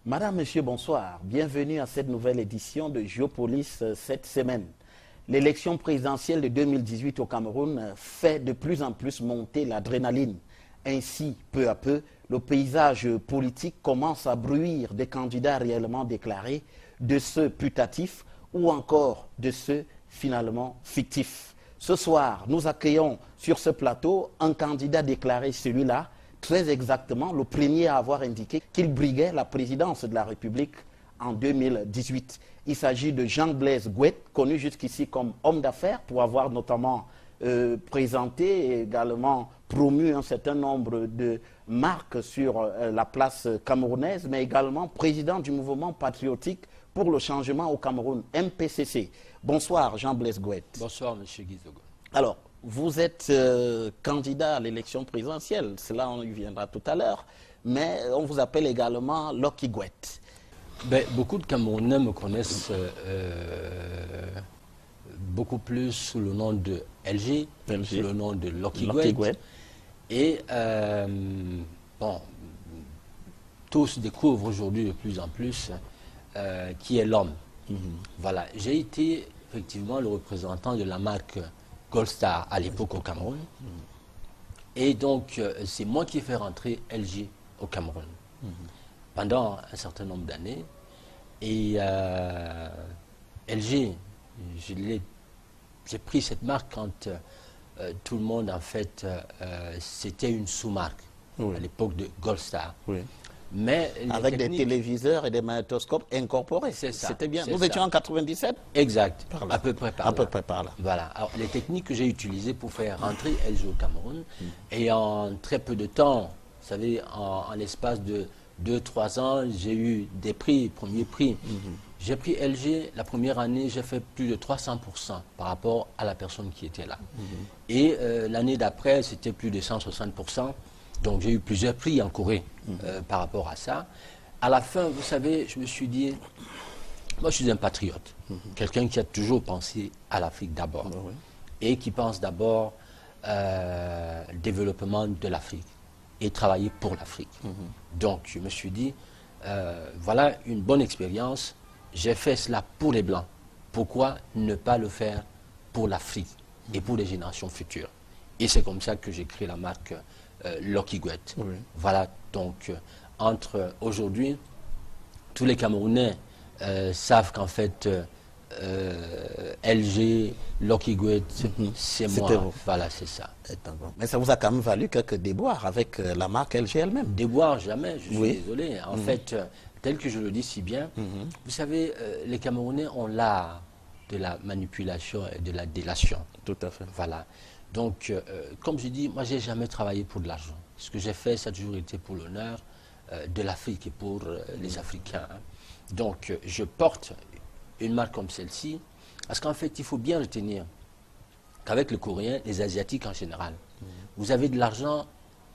Madame, Monsieur, bonsoir. Bienvenue à cette nouvelle édition de Géopolis cette semaine. L'élection présidentielle de 2018 au Cameroun fait de plus en plus monter l'adrénaline. Ainsi, peu à peu, le paysage politique commence à bruire des candidats réellement déclarés, de ceux putatifs ou encore de ceux finalement fictifs. Ce soir, nous accueillons sur ce plateau un candidat déclaré, celui-là, très exactement le premier à avoir indiqué qu'il briguait la présidence de la République en 2018. Il s'agit de Jean-Blaise Gouet, connu jusqu'ici comme homme d'affaires pour avoir notamment présenté et également promu un certain nombre de marques sur la place camerounaise, mais également président du mouvement patriotique pour le changement au Cameroun, MPCC. Bonsoir Jean-Blaise Gouet. Bonsoir M. Guizogo. Alors, vous êtes candidat à l'élection présidentielle, cela on y viendra tout à l'heure, mais on vous appelle également Lucky Gouet. Ben, beaucoup de Camerounais me connaissent beaucoup plus sous le nom de LG, sous le nom de Lucky Gouet. Et bon, tous découvrent aujourd'hui de plus en plus qui est l'homme. Voilà, j'ai été effectivement le représentant de la marque Gold Star à l'époque au Cameroun. Et donc, c'est moi qui ai fait rentrer LG au Cameroun pendant un certain nombre d'années. Et LG, j'ai pris cette marque quand tout le monde, en fait, c'était une sous-marque à l'époque de Gold Star. Mais avec des téléviseurs et des magnétoscopes incorporés. C'était bien. Nous étions en 97. Exact. À peu près par là. Voilà. Alors, les techniques que j'ai utilisées pour faire rentrer LG au Cameroun, et en très peu de temps, vous savez, en l'espace de 2-3 ans, j'ai eu des prix, premiers prix. J'ai pris LG, la première année, j'ai fait plus de 300% par rapport à la personne qui était là. Et l'année d'après, c'était plus de 160%. Donc j'ai eu plusieurs prix en Corée par rapport à ça. À la fin, vous savez, je me suis dit, moi je suis un patriote, quelqu'un qui a toujours pensé à l'Afrique d'abord, et qui pense d'abord le développement de l'Afrique et travailler pour l'Afrique. Donc je me suis dit, voilà une bonne expérience, j'ai fait cela pour les Blancs. Pourquoi ne pas le faire pour l'Afrique et pour les générations futures? Et c'est comme ça que j'ai créé la marque Lucky Gouet. Voilà, donc entre aujourd'hui, tous les Camerounais savent qu'en fait LG, Lucky Gouet, c'est moi. Voilà, c'est ça. Mais ça vous a quand même valu quelques déboires avec la marque LG elle-même. Déboires, jamais, je suis désolé. En fait, tel que je le dis si bien, vous savez, les Camerounais ont l'art de la manipulation et de la délation. Tout à fait. Voilà. Donc, comme je dis, moi, je n'ai jamais travaillé pour de l'argent. Ce que j'ai fait, ça a toujours été pour l'honneur de l'Afrique et pour les Africains. Donc, je porte une marque comme celle-ci, parce qu'en fait, il faut bien retenir qu'avec le Coréen, les Asiatiques en général, vous avez de l'argent,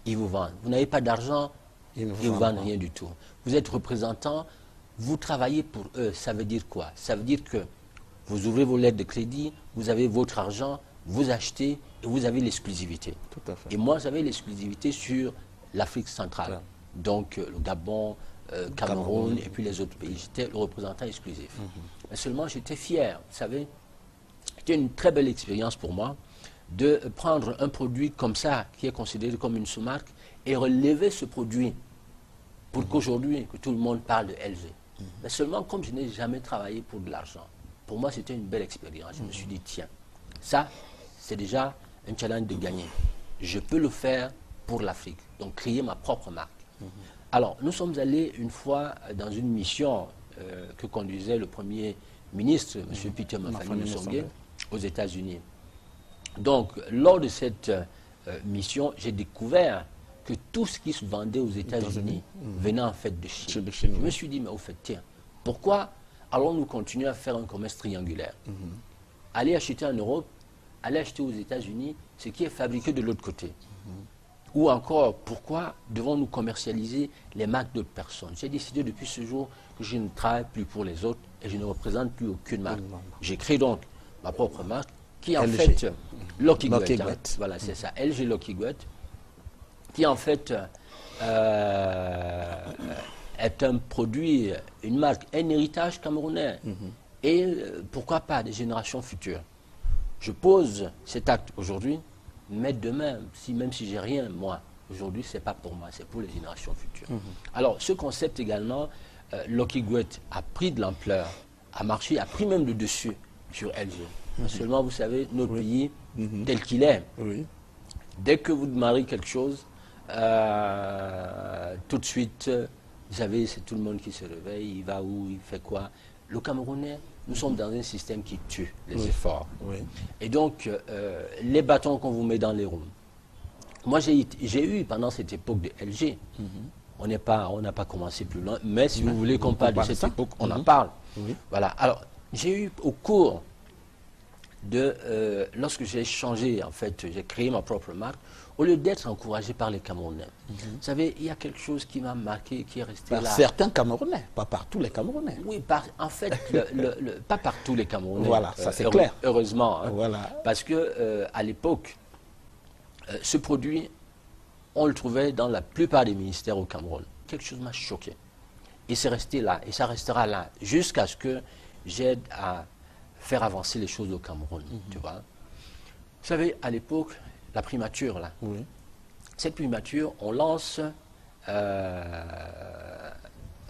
ils vous vendent. Vous n'avez pas d'argent, ils ne vous vendent rien du tout. Vous êtes représentant, vous travaillez pour eux. Ça veut dire quoi? Ça veut dire que vous ouvrez vos lettres de crédit, vous avez votre argent, vous achetez et vous avez l'exclusivité. Tout à fait. Et moi, j'avais l'exclusivité sur l'Afrique centrale. Donc, le Gabon, Cameroun et puis les autres pays. J'étais le représentant exclusif. Mais seulement, j'étais fier. Vous savez, c'était une très belle expérience pour moi de prendre un produit comme ça, qui est considéré comme une sous-marque, et relever ce produit pour qu'aujourd'hui, que tout le monde parle de LG. Mais seulement, comme je n'ai jamais travaillé pour de l'argent, pour moi, c'était une belle expérience. Je me suis dit, tiens, ça, c'est déjà un challenge de gagner. Je peux le faire pour l'Afrique, donc créer ma propre marque. Alors, nous sommes allés une fois dans une mission que conduisait le Premier ministre, M. Peter Mafany-Musonge, aux États-Unis. Donc, lors de cette mission, j'ai découvert que tout ce qui se vendait aux États-Unis venait en fait de Chine. Je me suis dit, mais au fait, tiens, pourquoi allons-nous continuer à faire un commerce triangulaire? Aller acheter en Europe, aller acheter aux États-Unis ce qui est fabriqué de l'autre côté. Ou encore, pourquoi devons-nous commercialiser les marques d'autres personnes? J'ai décidé depuis ce jour que je ne travaille plus pour les autres et je ne représente plus aucune marque. J'ai créé donc ma propre marque qui est en fait Lucky Gouet. Voilà, c'est ça, LG Lucky Gouet, qui en fait est un produit, une marque, un héritage camerounais. Et pourquoi pas des générations futures. Je pose cet acte aujourd'hui, mais demain, même si j'ai rien, moi, aujourd'hui, c'est pas pour moi, c'est pour les générations futures. Alors, ce concept également, Lucky Gouet a pris de l'ampleur, a marché, a pris même le dessus sur LG. Seulement, vous savez, notre pays, tel qu'il est, dès que vous demandez quelque chose, tout de suite, vous savez, c'est tout le monde qui se réveille, il va où, il fait quoi. Le Camerounais, nous sommes dans un système qui tue les efforts. Et donc, les bâtons qu'on vous met dans les roues. Moi, j'ai eu, pendant cette époque de LG, on n'a pas commencé plus loin, mais si vous voulez qu'on parle de cette époque, on en parle. Voilà. Alors, j'ai eu au cours de... lorsque j'ai changé, en fait, j'ai créé ma propre marque, au lieu d'être encouragé par les Camerounais. Vous savez, il y a quelque chose qui m'a marqué, qui est resté par là. Certains Camerounais, pas par tous les Camerounais. Oui, en fait, pas par tous les Camerounais. Voilà, ça c'est clair. Heureusement. Hein, voilà. Parce que à l'époque, ce produit, on le trouvait dans la plupart des ministères au Cameroun. Quelque chose m'a choqué. Et c'est resté là, et ça restera là, jusqu'à ce que j'aide à faire avancer les choses au Cameroun. Tu vois. Vous savez, à l'époque, la primature, là. Cette primature, on lance un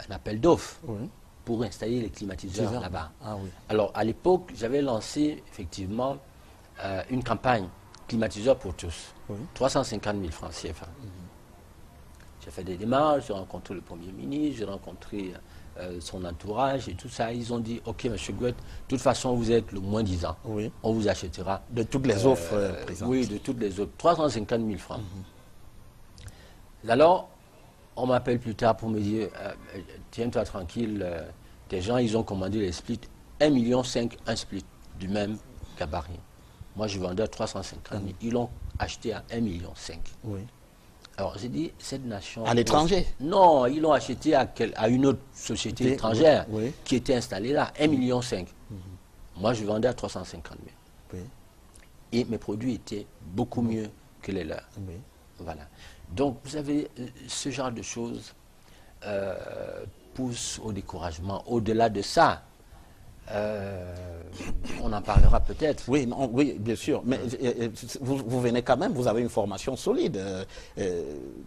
appel d'offres pour installer les climatiseurs là-bas. Alors, à l'époque, j'avais lancé, effectivement, une campagne climatiseur pour tous. 350 000 francs CFA. J'ai fait des démarches, j'ai rencontré le Premier ministre, j'ai rencontré son entourage et tout ça. Ils ont dit, OK, M. Gouet, de toute façon, vous êtes le moins-disant. On vous achètera. De toutes les offres présentes. Oui, de toutes les offres. 350 000 francs. Alors, on m'appelle plus tard pour me dire, tiens-toi tranquille, des gens, ils ont commandé les splits. 1,5 million, un split du même gabarit. Moi, je vendais à 350 000. Ils l'ont acheté à 1,5 million. Alors, j'ai dit, cette nation... À l'étranger? Non, ils l'ont acheté à une autre société étrangère qui était installée là, 1,5 million. Moi, je vendais à 350 000. Et mes produits étaient beaucoup mieux que les leurs. Voilà. Donc, vous savez, ce genre de choses pousse au découragement. Au-delà de ça, on en parlera peut-être. Oui, oui, bien sûr. Mais vous venez quand même, vous avez une formation solide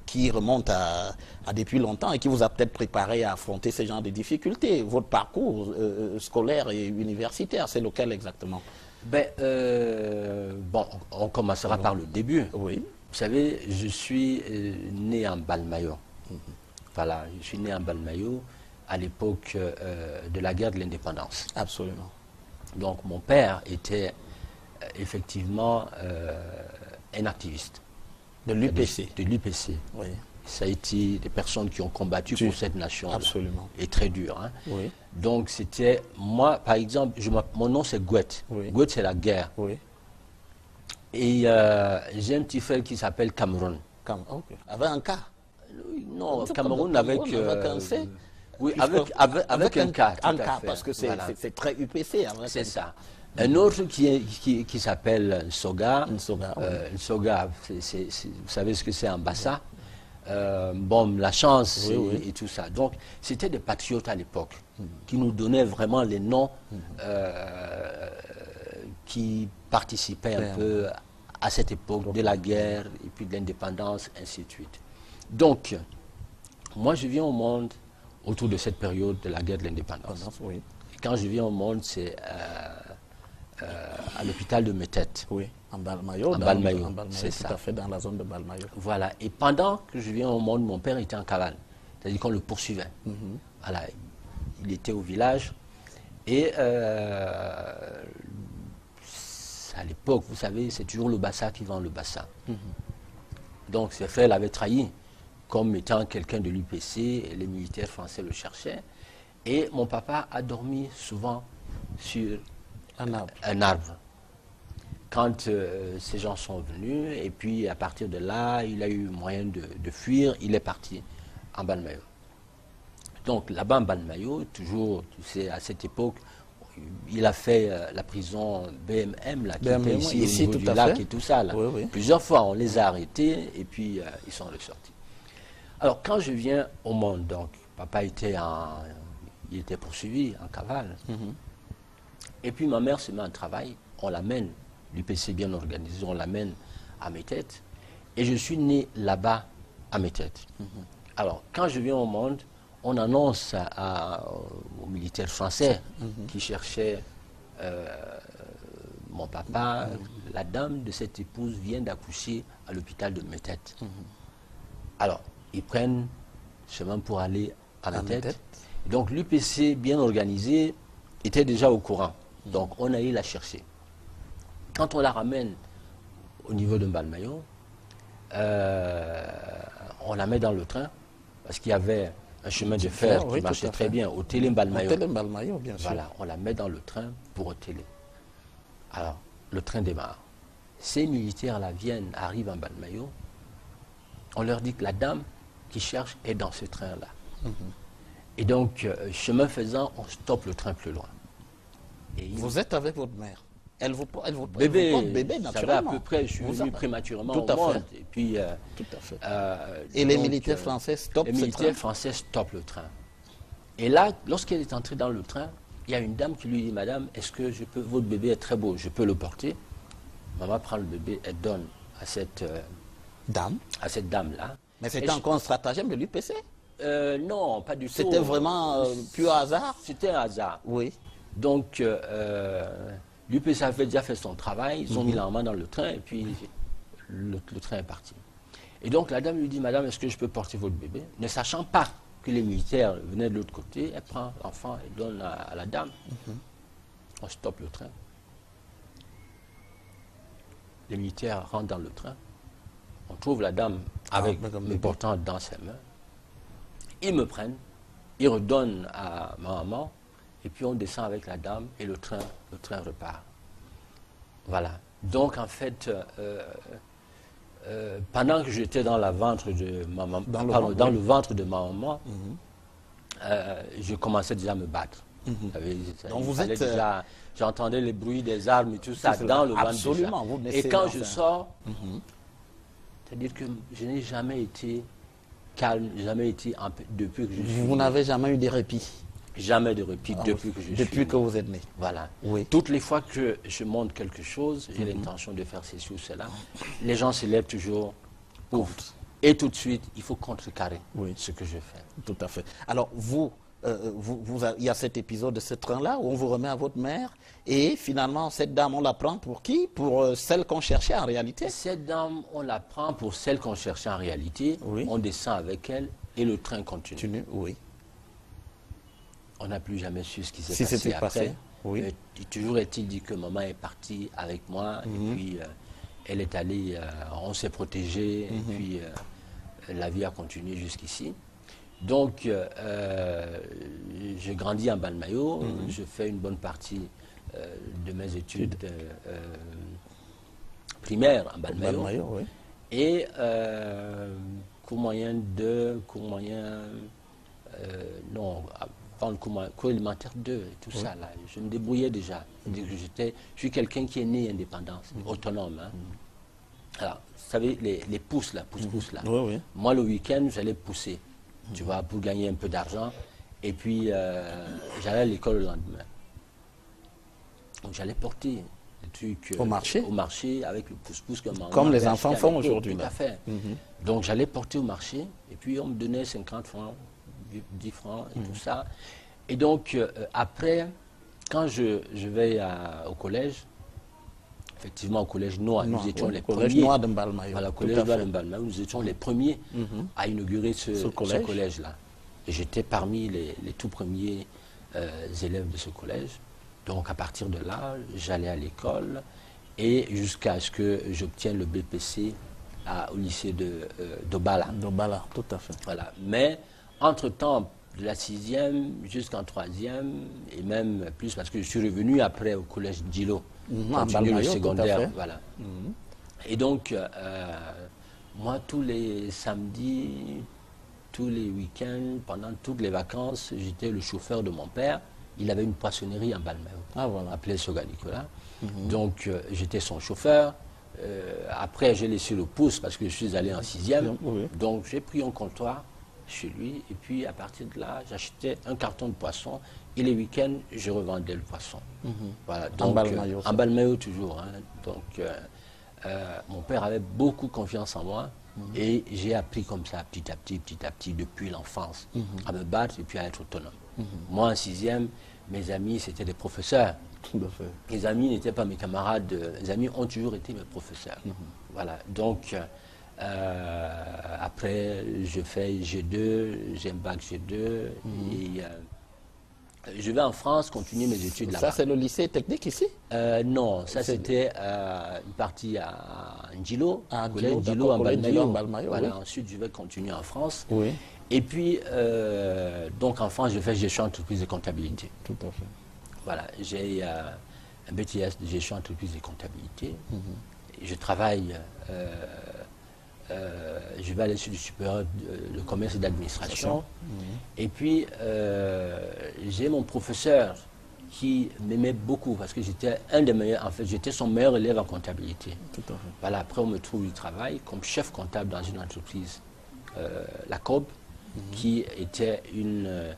qui remonte à depuis longtemps et qui vous a peut-être préparé à affronter ce genre de difficultés. Votre parcours scolaire et universitaire, c'est lequel exactement? Ben, bon, on commencera par le début. Vous savez, je suis né en Balmayo. Voilà, je suis né en Balmayo à l'époque de la guerre de l'indépendance. Absolument. Donc mon père était effectivement un activiste. De l'UPC. De l'UPC. Ça a été des personnes qui ont combattu pour cette nation. Absolument. Et très dur. Hein. Donc c'était, moi par exemple, mon nom c'est Gouet. Gouet c'est la guerre. Et j'ai un petit frère qui s'appelle Cameroun. Avec un K? Non, Cameroun avec un C? Oui, avec un K. Un K, parce que c'est très UPC. C'est ça. Un autre qui s'appelle Nsoga. Nsoga, vous savez ce que c'est en Bassa. Bon, la chance et tout ça. Donc, c'était des patriotes à l'époque qui nous donnaient vraiment les noms qui participaient un peu à cette époque de la guerre et puis de l'indépendance, ainsi de suite. Donc, moi, je viens au monde autour de cette période de la guerre de l'indépendance. Quand je viens au monde, c'est à l'hôpital de Metet. En Balmayo. C'est ça. Tout à fait dans la zone de Balmayo. Voilà. Et pendant que je viens au monde, mon père était en cavale. C'est-à-dire qu'on le poursuivait. Voilà. Il était au village. Et à l'époque, vous savez, c'est toujours le Bassa qui vend le Bassa. Donc, ses frères l'avaient trahi comme étant quelqu'un de l'UPC, et les militaires français le cherchaient. Et mon papa a dormi souvent sur un arbre. Quand ces gens sont venus, et puis à partir de là, il a eu moyen de fuir, il est parti en Balmayo. Donc là-bas en Balmayo, toujours, tu sais, à cette époque, il a fait la prison BMM, là, qui était ici au niveau du lac et tout ça. Là. Plusieurs fois, on les a arrêtés, et puis ils sont ressortis. Alors, quand je viens au monde, donc, Papa il était poursuivi en cavale. Et puis ma mère se met en travail, on l'amène, l'UPC bien organisé, on l'amène à Métède. Et je suis né là-bas à Métède. Alors, quand je viens au monde, on annonce aux militaires français qui cherchaient mon papa, la dame de cette épouse vient d'accoucher à l'hôpital de Métède. Alors, ils prennent chemin pour aller à Métède. Donc, l'UPC bien organisé était déjà au courant. Donc, on allait la chercher. Quand on la ramène au niveau de Mbalmayo, on la met dans le train, parce qu'il y avait un chemin de fer qui marchait très bien, au Télé Mbalmayo. Au Télé Mbalmayo, bien sûr. Voilà, on la met dans le train pour au Télé. Alors, le train démarre. Ces militaires-là arrivent en Mbalmayo. On leur dit que la dame qui cherche est dans ce train-là. Et donc, chemin faisant, on stoppe le train plus loin. Et vous êtes avec votre mère. Elle vous porte bébé, naturellement. À peu près, je suis venu prématurément tout au à monde. fait. Et puis, tout à fait. Et les militaires français stoppent ce train. Les militaires français stoppent le train. Et là, lorsqu'elle est entrée dans le train, il y a une dame qui lui dit, Madame, est-ce que votre bébé est très beau, je peux le porter? Maman prend le bébé, elle donne à cette dame-là. Mais c'était encore un stratagème de l'UPC? Non, pas du tout. C'était vraiment pur hasard? C'était un hasard. Oui. Donc, l'UPC avait déjà fait son travail, ils ont mis la main dans le train et puis le train est parti. Et donc la dame lui dit, Madame, est-ce que je peux porter votre bébé? Ne sachant pas que les militaires venaient de l'autre côté, elle prend l'enfant et donne à la dame. On stoppe le train. Les militaires rentrent dans le train. On trouve la dame avec le portant dans ses mains. Ils me prennent, ils redonnent à ma maman. Et puis on descend avec la dame et le train repart. Voilà. Donc en fait, pendant que j'étais dans le ventre de ma maman, dans le ventre de ma maman, je commençais déjà à me battre. Donc vous êtes j'entendais les bruits des armes et tout ça dans le ventre. Absolument. Et quand je sors, c'est-à-dire que je n'ai jamais été calme, jamais été depuis que je suis. Vous n'avez jamais eu de répit? Jamais de répit depuis que je suis. Depuis que vous êtes né. Voilà. Oui. Toutes les fois que je montre quelque chose, j'ai l'intention de faire ceci ou cela, les gens se lèvent toujours pour. Et tout de suite, il faut contrecarrer ce que je fais. Tout à fait. Alors, il y a cet épisode de ce train-là où on vous remet à votre mère et finalement, cette dame, on la prend pour qui? Pour celle qu'on cherchait en réalité? Cette dame, on la prend pour celle qu'on cherchait en réalité. On descend avec elle et le train continue. Oui. On n'a plus jamais su ce qui s'est passé après. Oui. Toujours est-il dit que maman est partie avec moi et puis elle est allée, on s'est protégé et puis la vie a continué jusqu'ici. Donc, j'ai grandi en Mbalmayo, je fais une bonne partie de mes études primaires en Mbalmayo. Et cours moyen 2, cours moyen... non, avant le cours élémentaire 2 et tout ça, là, je me débrouillais déjà. Je suis quelqu'un qui est né indépendant, autonome. Hein. Alors, vous savez, les pousses là, pousse-pousse là. Moi, le week-end, j'allais pousser, tu vois, pour gagner un peu d'argent. Et puis, j'allais à l'école le lendemain. Donc, j'allais porter des trucs au marché avec le pousse-pousse comme les enfants font aujourd'hui. Tout à fait. Donc, j'allais porter au marché et puis on me donnait 50 francs. 10 francs et tout ça. Et donc, après, quand je vais au collège, effectivement, au collège noir, nous étions les premiers. Collège noir de Mbalmayo. Voilà, collège noir de Mbalmayo, nous étions les premiers à inaugurer ce collège-là. Et j'étais parmi les tout premiers élèves de ce collège. Donc, à partir de là, j'allais à l'école et jusqu'à ce que j'obtienne le BPC au lycée d'Obala. D'Obala, tout à fait. Voilà. Mais entre-temps, de la 6e jusqu'en 3e, et même plus, parce que je suis revenu après au collège Djilo, continuer le secondaire. Voilà. Et donc, moi, tous les samedis, tous les week-ends, pendant toutes les vacances, j'étais le chauffeur de mon père. Il avait une poissonnerie en Mbalmayo, appelée Soga Nicolas. Donc, j'étais son chauffeur. Après, j'ai laissé le pouce parce que je suis allé en 6e. Donc, j'ai pris un comptoir chez lui. Et puis, à partir de là, j'achetais un carton de poisson. Et les week-ends, je revendais le poisson. Voilà, donc, en Balmayo toujours. Hein. Donc, mon père avait beaucoup confiance en moi. Et j'ai appris comme ça, petit à petit, depuis l'enfance, à me battre et puis à être autonome. Moi, en 6e, mes amis, c'était des professeurs. Tout à fait. Les amis n'étaient pas mes camarades. Les amis ont toujours été mes professeurs. Voilà, donc, après, je fais G2, j'ai un bac G2. Et je vais en France continuer mes études là-bas. Ça, c'est le lycée technique ici? Non, ça c'était une partie à Ndjilo, collège Ndjilo en Balmayo. Voilà, oui. Ensuite, je vais continuer en France. Oui. Et puis, donc en France, je fais gestion entreprise et comptabilité. Tout à fait. Voilà, j'ai un BTS de gestion entreprise et comptabilité. Je travaille, je vais à l'étude supérieure de commerce et d'administration. Et puis, j'ai mon professeur qui m'aimait beaucoup parce que j'étais un des meilleurs, en fait, j'étais son meilleur élève en comptabilité. Tout à fait. Voilà, après, on me trouve du travail comme chef comptable dans une entreprise, la COB, qui était une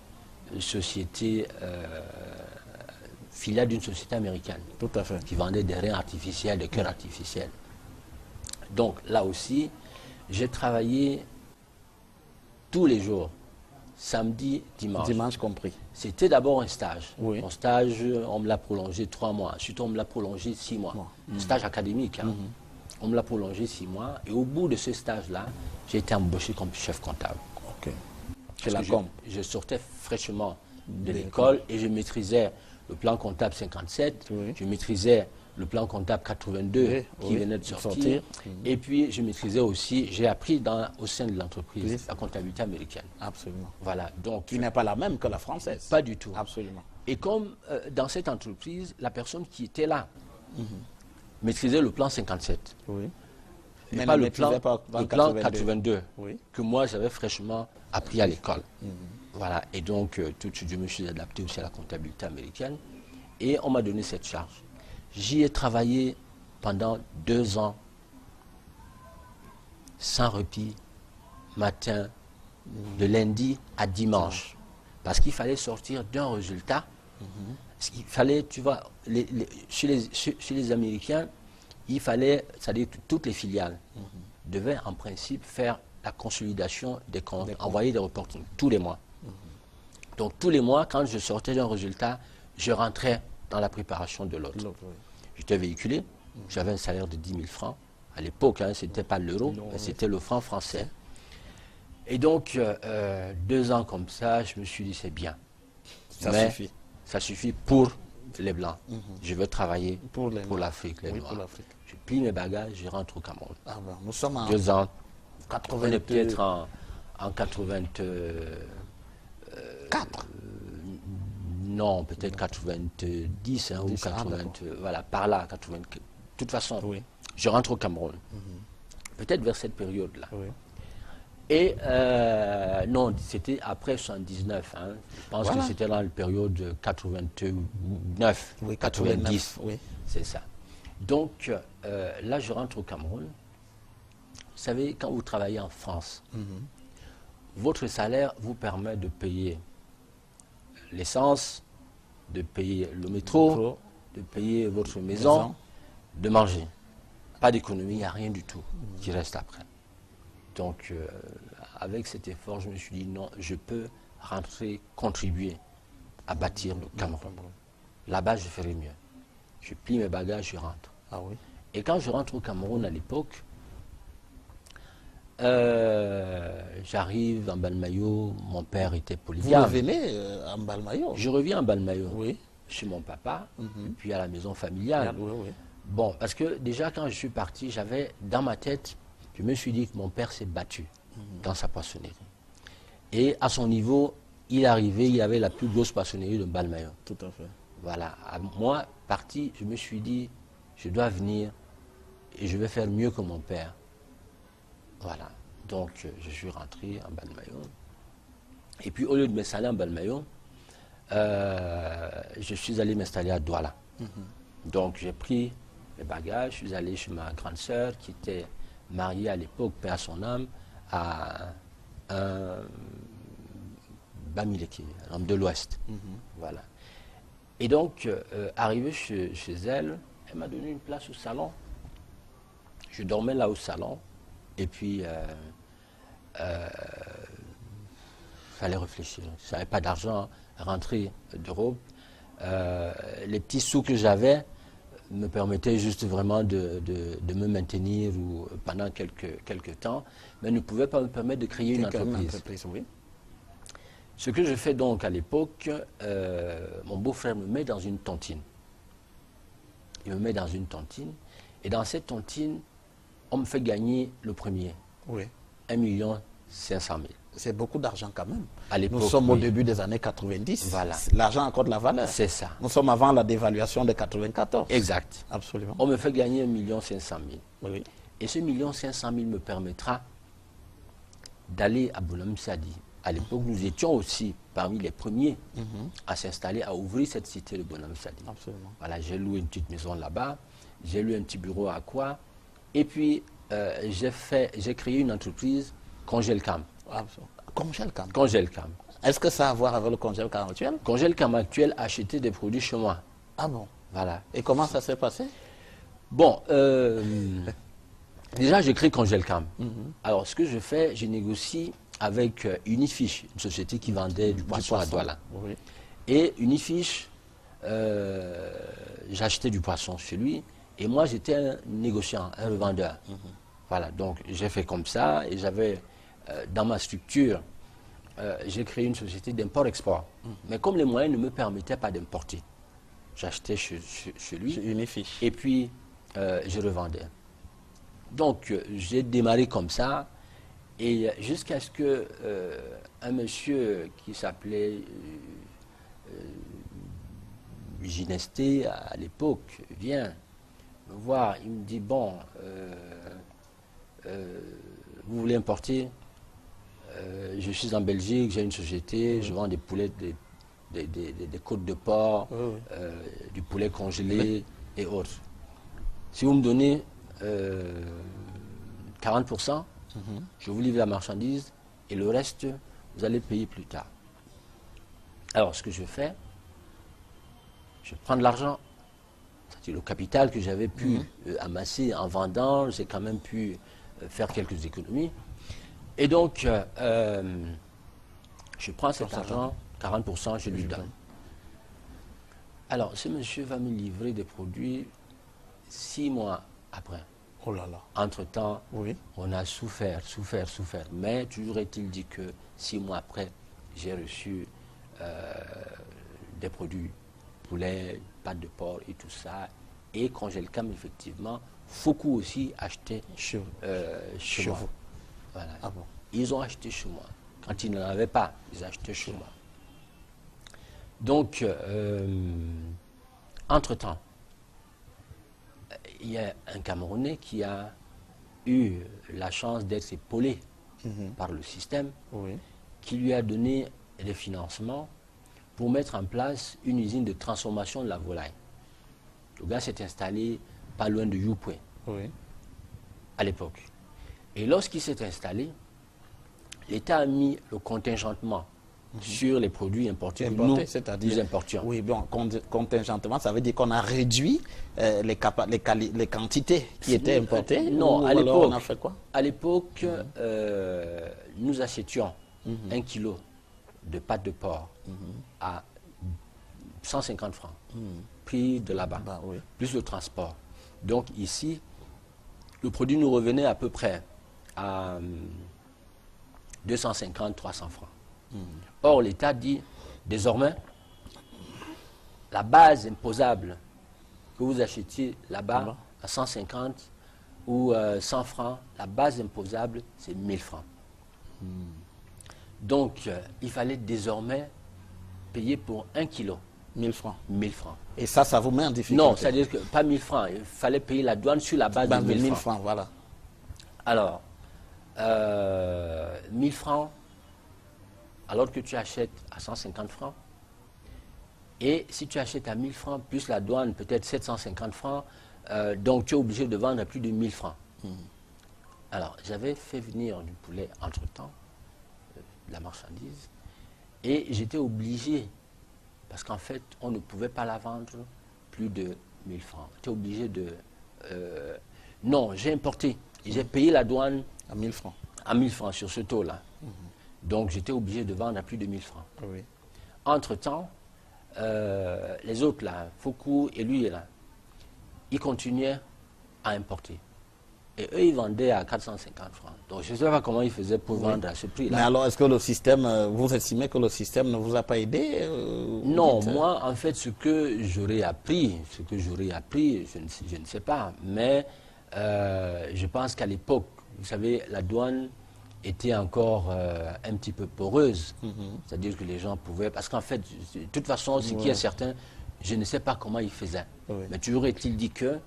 société filiale d'une société américaine. Tout à fait. Qui vendait des reins artificiels, des cœurs artificiels. Donc, là aussi, j'ai travaillé tous les jours, samedi, dimanche. Dimanche compris. C'était d'abord un stage. Oui. Mon stage, on me l'a prolongé 3 mois. Ensuite, on me l'a prolongé 6 mois. Un stage académique. Hein. On me l'a prolongé 6 mois. Et au bout de ce stage-là, j'ai été embauché comme chef comptable. Ok. Je sortais fraîchement de l'école et je maîtrisais le plan comptable 57. Oui. Je maîtrisais le plan comptable 82 qui venait de sortir. Et puis, je maîtrisais aussi, j'ai appris au sein de l'entreprise la comptabilité américaine. Absolument. Voilà, donc... Qui n'est pas la même que la française. Pas du tout. Absolument. Et comme dans cette entreprise, la personne qui était là maîtrisait le plan 57. Oui. Mais pas le plan 82 que moi, j'avais fraîchement appris à l'école. Voilà, et donc, tout de suite, je me suis adapté aussi à la comptabilité américaine. Et on m'a donné cette charge. J'y ai travaillé pendant 2 ans, sans répit, matin, de lundi à dimanche. Parce qu'il fallait sortir d'un résultat. Parce qu'il fallait, tu vois, chez les Américains, il fallait, c'est-à-dire que toutes les filiales devaient en principe faire la consolidation des comptes, envoyer des reportings tous les mois. Donc tous les mois, quand je sortais d'un résultat, je rentrais dans la préparation de l'autre. J'étais véhiculé, j'avais un salaire de 10 000 francs. À l'époque, hein, ce n'était pas l'euro, mais c'était le franc français. Et donc, 2 ans comme ça, je me suis dit, c'est bien. Ça suffit. Ça suffit pour les Blancs. Je veux travailler pour l'Afrique, les Noirs. Je plie mes bagages, je rentre au Cameroun. Ah ben, nous sommes en 2 ans. 82. On est peut-être en 84. Non, peut-être 90 hein, ou 80, voilà, par là, 80. De toute façon, je rentre au Cameroun. Peut-être vers cette période-là. Et non, c'était après 79. Hein. Je pense que c'était dans la période 89, 90. C'est ça. Donc, là, je rentre au Cameroun. Vous savez, quand vous travaillez en France, votre salaire vous permet de payer l'essence, de payer le métro, de payer votre maison, de manger. Pas d'économie, il n'y a rien du tout qui reste après. Donc, avec cet effort, je me suis dit non, je peux rentrer, contribuer à bâtir le Cameroun. Là-bas, je ferai mieux. Je plie mes bagages, je rentre. Ah oui. Et quand je rentre au Cameroun à l'époque, j'arrive en Balmayo, mon père était polygame. Vous revenez en Balmayo? Je reviens en Balmayo, chez mon papa, et puis à la maison familiale. Bon, parce que déjà quand je suis parti, j'avais dans ma tête, je me suis dit que mon père s'est battu dans sa poissonnerie. Et à son niveau, il arrivait, il avait la plus grosse poissonnerie de Balmayo. Tout à fait. Voilà, à moi, parti, je me suis dit, je dois venir et je vais faire mieux que mon père. Voilà, donc je suis rentré en Balmayo. Et puis au lieu de m'installer en Balmayo, je suis allé m'installer à Douala. Donc j'ai pris mes bagages, je suis allé chez ma grande sœur qui était mariée à l'époque, paix à son âme, à un Bamileke, un homme de l'Ouest. Voilà. Et donc, arrivé chez elle, elle m'a donné une place au salon. Je dormais là au salon. Et puis, fallait réfléchir. Je n'avais pas d'argent à rentrer d'Europe. Les petits sous que j'avais me permettaient juste vraiment de me maintenir pendant quelques temps, mais ne pouvaient pas me permettre de créer une entreprise. Oui. Ce que je fais donc à l'époque, mon beau-frère me met dans une tontine. Il me met dans une tontine, et dans cette tontine, on me fait gagner le premier. Oui. 1 500 000. C'est beaucoup d'argent quand même. À l'époque, nous sommes au début des années 90. Voilà. L'argent a encore de la valeur. C'est ça. Nous sommes avant la dévaluation de 94. Exact. Absolument. On me fait gagner 1 500 000. Oui. Et ce 1 500 000 me permettra d'aller à Bonhomme Sadi. À l'époque, nous étions aussi parmi les premiers à s'installer, à ouvrir cette cité de Bonhomme Sadi. Absolument. Voilà, j'ai loué une petite maison là-bas, j'ai loué un petit bureau à Akwa, et puis j'ai créé une entreprise, Congelcam. Congelcam. Congelcam. Est-ce que ça a à voir avec le Congelcam actuel? Congelcam actuel a acheté des produits chez moi. Ah bon? Voilà. Et comment ça s'est passé? Bon, déjà j'ai créé Congelcam. Alors ce que je fais, je négocie avec Unifiche, une société qui vendait du poisson à Douala. Oui. Et Unifiche, j'achetais du poisson chez lui, et moi j'étais un négociant, un revendeur. Voilà, donc j'ai fait comme ça, et j'avais, dans ma structure, j'ai créé une société d'import-export. Mais comme les moyens ne me permettaient pas d'importer, j'achetais chez lui, Chez Unifiche. et puis je revendais. Donc j'ai démarré comme ça, et jusqu'à ce que un monsieur qui s'appelait Ginesté à l'époque vient me voir, il me dit, bon, vous voulez importer? Je suis en Belgique, j'ai une société, je vends des poulets, des côtes de porc, du poulet congelé et autres. Si vous me donnez 40%, je vous livre la marchandise et le reste, vous allez payer plus tard. Alors, ce que je fais, je prends de l'argent, c'est-à-dire le capital que j'avais pu amasser en vendant, j'ai quand même pu faire quelques économies. Et donc, je prends cet argent, 40%, je lui donne. Alors, ce monsieur va me livrer des produits 6 mois après. Oh là là. Entre-temps, Oui. on a souffert. Mais toujours est-il dit que 6 mois après, j'ai reçu des produits poulet, pâte de porc et tout ça. Et Congelcam, effectivement, Foucault aussi achetait chez moi. Vous. Voilà. Ah bon. Ils ont acheté chez moi. Quand ils n'en avaient pas, ils achetaient chez moi. Donc, entre-temps, il y a un Camerounais qui a eu la chance d'être épaulé par le système, qui lui a donné des financements pour mettre en place une usine de transformation de la volaille. Le gars s'est installé pas loin de Youpoué, à l'époque. Et lorsqu'il s'est installé, l'État a mis le contingentement sur les produits importés. Nous importions. Oui, bon, contingentement, ça veut dire qu'on a réduit les quantités qui étaient importées. Non, à l'époque, on a fait quoi? À l'époque, nous achetions 1 kilo de pâte de porc à 150 francs, prix de là-bas, plus le transport. Donc ici, le produit nous revenait à peu près à 250-300 francs. Or, l'État dit, désormais, la base imposable que vous achetiez là-bas à 150 ou 100 francs, la base imposable, c'est 1000 francs. Donc, il fallait désormais payer pour 1 kilo. 1000 francs. 1000 francs. Et ça vous met en difficulté? Non, c'est-à-dire que pas 1000 francs. Il fallait payer la douane sur la base de 1000 francs. Voilà. Alors, 1000 francs, alors que tu achètes à 150 francs, et si tu achètes à 1000 francs, plus la douane, peut-être 750 francs, donc tu es obligé de vendre à plus de 1000 francs. Alors, j'avais fait venir du poulet entre-temps, de la marchandise. Et j'étais obligé, parce qu'en fait, on ne pouvait pas la vendre plus de 1000 francs. J'étais obligé de... non, j'ai importé. J'ai payé la douane à 1000 francs. À 1000 francs sur ce taux-là. Donc j'étais obligé de vendre à plus de 1000 francs. Oui. Entre-temps, les autres là, Foucault et lui là, ils continuaient à importer. Et eux, ils vendaient à 450 francs. Donc je ne sais pas comment ils faisaient pour vendre à ce prix-là. Mais alors, est-ce que le système, vous estimez que le système ne vous a pas aidé Non, moi, en fait, ce que j'aurais appris, je ne sais pas. Mais je pense qu'à l'époque, vous savez, la douane était encore un petit peu poreuse. C'est-à-dire que les gens pouvaient... Parce qu'en fait, de toute façon, ce qui est certain, je ne sais pas comment ils faisaient. Mais toujours est-il dit que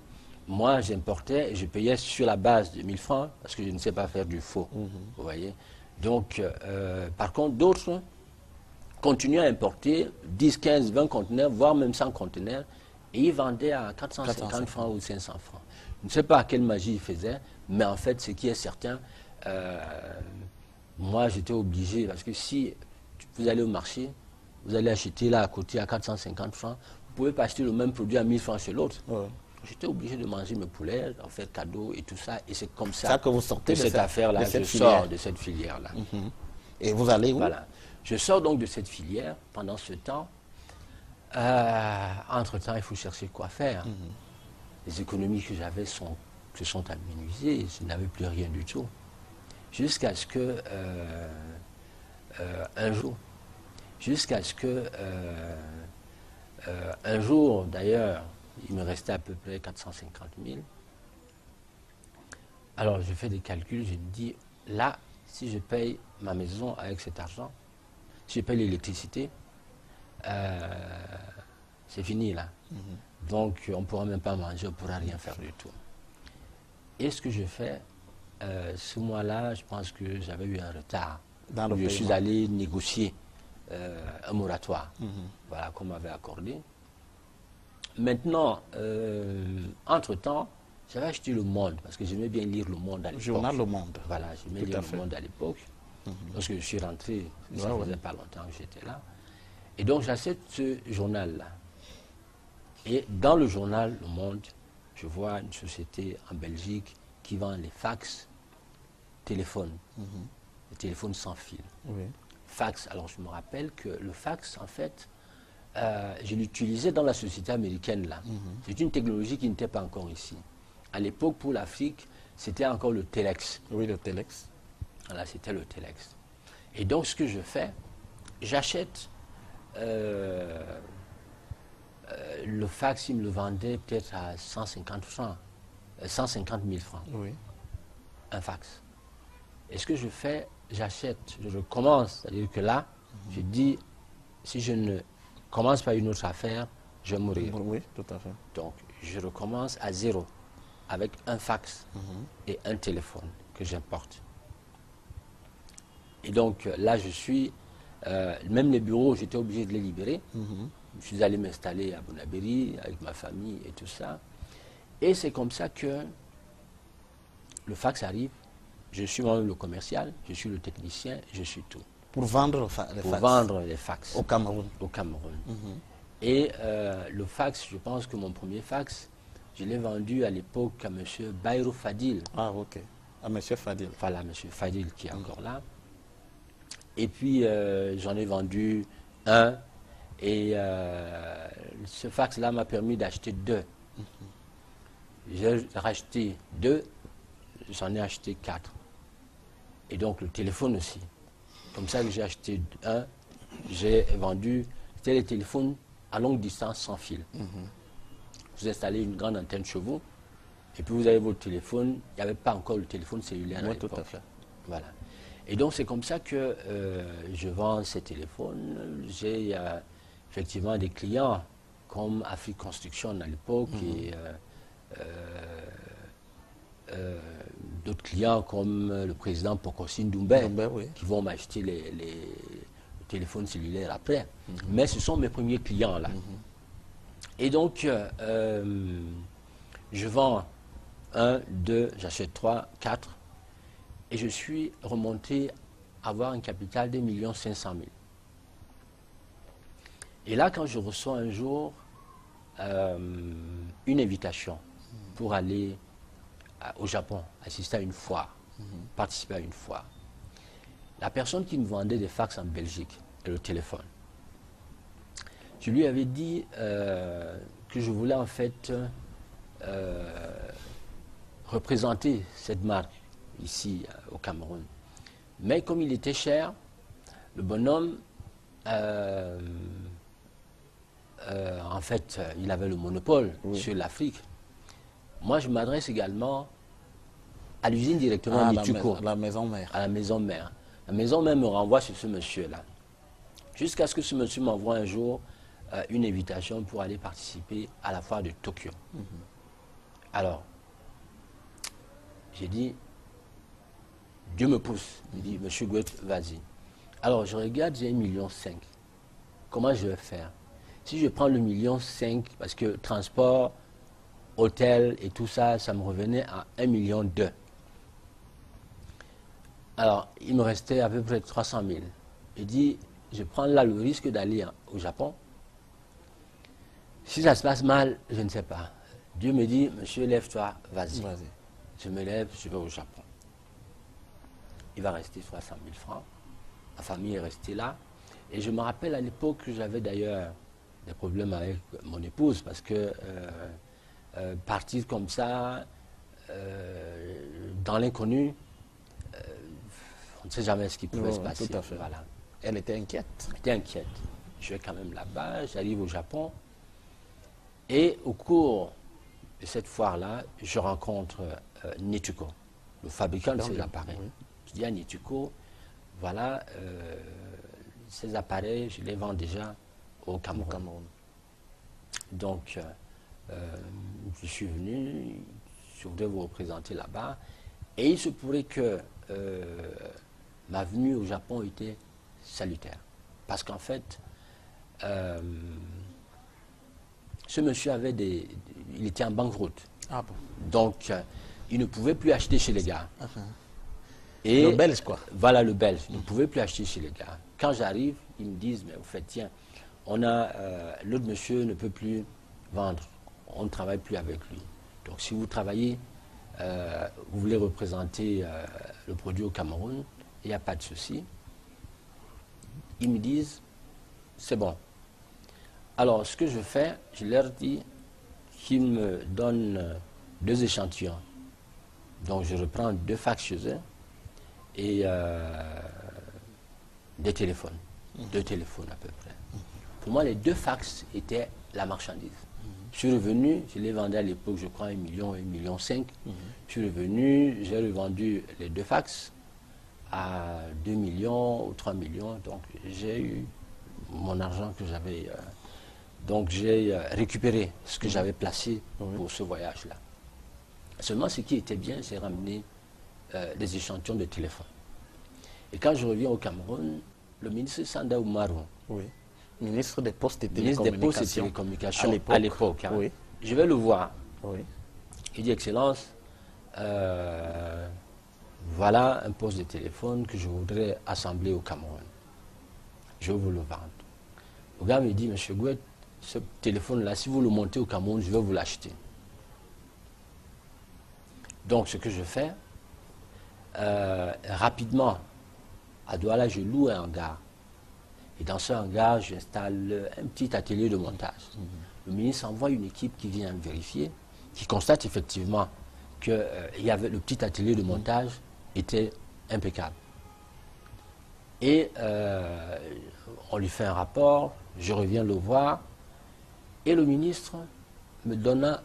moi, j'importais et je payais sur la base de 1000 francs parce que je ne sais pas faire du faux. Vous voyez. Donc, par contre, d'autres continuaient à importer 10, 15, 20 conteneurs, voire même 100 conteneurs, et ils vendaient à 450 francs ou 500 francs. Je ne sais pas quelle magie ils faisaient, mais en fait, ce qui est certain, moi, j'étais obligé, parce que si vous allez au marché, vous allez acheter là à côté à 450 francs, vous ne pouvez pas acheter le même produit à 1000 francs chez l'autre. J'étais obligé de manger mes poulets, en faire cadeau et tout ça. Et c'est comme ça que vous sortez de cette affaire-là, je sors de cette filière-là. Et vous allez où? Voilà. Je sors donc de cette filière. Pendant ce temps, entre-temps, il faut chercher quoi faire. Les économies que j'avais se sont amenuisées. Je n'avais plus rien du tout. Jusqu'à ce que, un jour, d'ailleurs, il me restait à peu près 450 000. Alors, je fais des calculs, je me dis, là, si je paye ma maison avec cet argent, si je paye l'électricité, c'est fini, là. Donc, on ne pourra même pas manger, on ne pourra rien faire du tout. Et ce que je fais, ce mois-là, je pense que j'avais eu un retard. Je suis allé négocier un moratoire, voilà, qu'on m'avait accordé. Maintenant, entre-temps, j'avais acheté Le Monde, parce que j'aimais bien lire Le Monde à l'époque. Journal Le Monde. Voilà, j'aimais lire Le Monde à l'époque. Lorsque je suis rentré, ça faisait pas longtemps que j'étais là. Et donc, j'achète ce journal-là. Et dans le journal Le Monde, je vois une société en Belgique qui vend les fax téléphones, les téléphones sans fil. Fax, alors je me rappelle que le fax, en fait, je l'utilisais dans la société américaine là. C'est une technologie qui n'était pas encore ici. À l'époque, pour l'Afrique, c'était encore le téléx. Oui, le téléx. Voilà, c'était le téléx. Et donc, ce que je fais, j'achète le fax, il me le vendait peut-être à 150 francs, 150 000 francs. Un fax. Et ce que je fais, j'achète, je recommence. C'est-à-dire que là, je dis, si je ne commence par une autre affaire, je vais mourir. Oui, tout à fait. Donc, je recommence à zéro, avec un fax et un téléphone que j'importe. Et donc, là, je suis... même les bureaux, j'étais obligé de les libérer. Je suis allé m'installer à Bonabéry avec ma famille et tout ça. Et c'est comme ça que le fax arrive. Je suis moi-même le commercial, je suis le technicien, je suis tout. Pour vendre les fax. Au Cameroun. Au Cameroun. Et le fax, je pense que mon premier fax, je l'ai vendu à l'époque à M. Bayrou Fadil. Ah, ok. À M. Fadil. Voilà, M. Fadil qui est encore là. Et puis, j'en ai vendu un. Et ce fax-là m'a permis d'acheter deux. J'ai racheté deux, j'en ai acheté 4. Et donc, le téléphone aussi. Comme ça que j'ai acheté un, j'ai vendu, c'était les téléphones à longue distance sans fil. Vous installez une grande antenne chez vous, et puis vous avez votre téléphone. Il n'y avait pas encore le téléphone cellulaire à l'époque. Tout à fait. Voilà. Et donc c'est comme ça que je vends ces téléphones. J'ai effectivement des clients comme Afrique Construction à l'époque et d'autres clients comme le président Pokosi Doumbé qui vont m'acheter les téléphones cellulaires après. Mais ce sont mes premiers clients là. Et donc je vends 1, 2, j'achète 3, 4 et je suis remonté avoir un capital de 1 500 000. Et là, quand je reçois un jour une invitation pour aller au Japon, assister à une foire, participer à une foire, la personne qui me vendait des fax en Belgique et le téléphone, je lui avais dit que je voulais en fait représenter cette marque ici au Cameroun. Mais comme il était cher, le bonhomme, en fait, il avait le monopole sur l'Afrique. Moi, je m'adresse également à l'usine directement à Nituko. La maison mère. À la maison mère. La maison mère me renvoie sur ce monsieur-là. Jusqu'à ce que ce monsieur m'envoie un jour une invitation pour aller participer à la foire de Tokyo. Alors, j'ai dit, Dieu me pousse. Il dit, monsieur Goethe, vas-y. Alors, je regarde, j'ai 1,5 million. Comment je vais faire? Si je prends le 1,5 million, parce que transport, hôtel et tout ça, ça me revenait à 1,2 million. Alors, il me restait à peu près 300 000. J'ai dit, je prends là le risque d'aller au Japon. Si ça se passe mal, je ne sais pas. Dieu me dit, monsieur, lève-toi, vas-y. Je me lève, je vais au Japon. Il va rester 60 000 francs. Ma famille est restée là. Et je me rappelle à l'époque que j'avais d'ailleurs des problèmes avec mon épouse parce que partir comme ça, dans l'inconnu, on ne sait jamais ce qui pouvait se passer. Tout à fait. Voilà. Elle était inquiète. Elle était inquiète. Je vais quand même là-bas, j'arrive au Japon. Et au cours de cette foire-là, je rencontre Nituko, le fabricant de ces appareils. Oui. Je dis à Nituko, voilà, ces appareils, je les vends déjà au Cameroun. Donc, je suis venu, je voudrais vous représenter là-bas. Et il se pourrait que ma venue au Japon était salutaire. Parce qu'en fait, ce monsieur avait il était en banqueroute. Ah bon. Donc, il ne pouvait plus acheter chez les gars. Et le belge, quoi. Voilà, le belge. Il ne pouvait plus acheter chez les gars. Quand j'arrive, ils me disent, mais au fait, tiens, l'autre monsieur ne peut plus vendre. On ne travaille plus avec lui. Donc, si vous travaillez, vous voulez représenter le produit au Cameroun, il n'y a pas de souci. Ils me disent, c'est bon. Alors, ce que je fais, je leur dis qu'ils me donnent 2 échantillons. Donc, je reprends 2 fax chez eux et des téléphones. 2 téléphones à peu près. Pour moi, les 2 fax étaient la marchandise. Je suis revenu, je les vendais à l'époque, je crois, 1 million, 1,5 million. Je suis revenu, j'ai revendu les 2 fax à 2 millions ou 3 millions. Donc, j'ai eu mon argent que j'avais... donc, j'ai récupéré ce que j'avais placé pour ce voyage-là. Seulement, ce qui était bien, c'est ramener des échantillons de téléphone. Et quand je reviens au Cameroun, le ministre Sanda Oumarou, ministre des Postes et Télécommunications à l'époque, hein, je vais le voir. Il dit, Excellence, voilà un poste de téléphone que je voudrais assembler au Cameroun. Je vais vous le vendre. Le gars me dit, Monsieur Goethe, ce téléphone-là, si vous le montez au Cameroun, je vais vous l'acheter. Donc, ce que je fais, rapidement, à Douala, je loue un hangar. Et dans ce hangar, j'installe un petit atelier de montage. Le ministre envoie une équipe qui vient vérifier, qui constate effectivement que le petit atelier de montage était impeccable. Et on lui fait un rapport, je reviens le voir, et le ministre me donna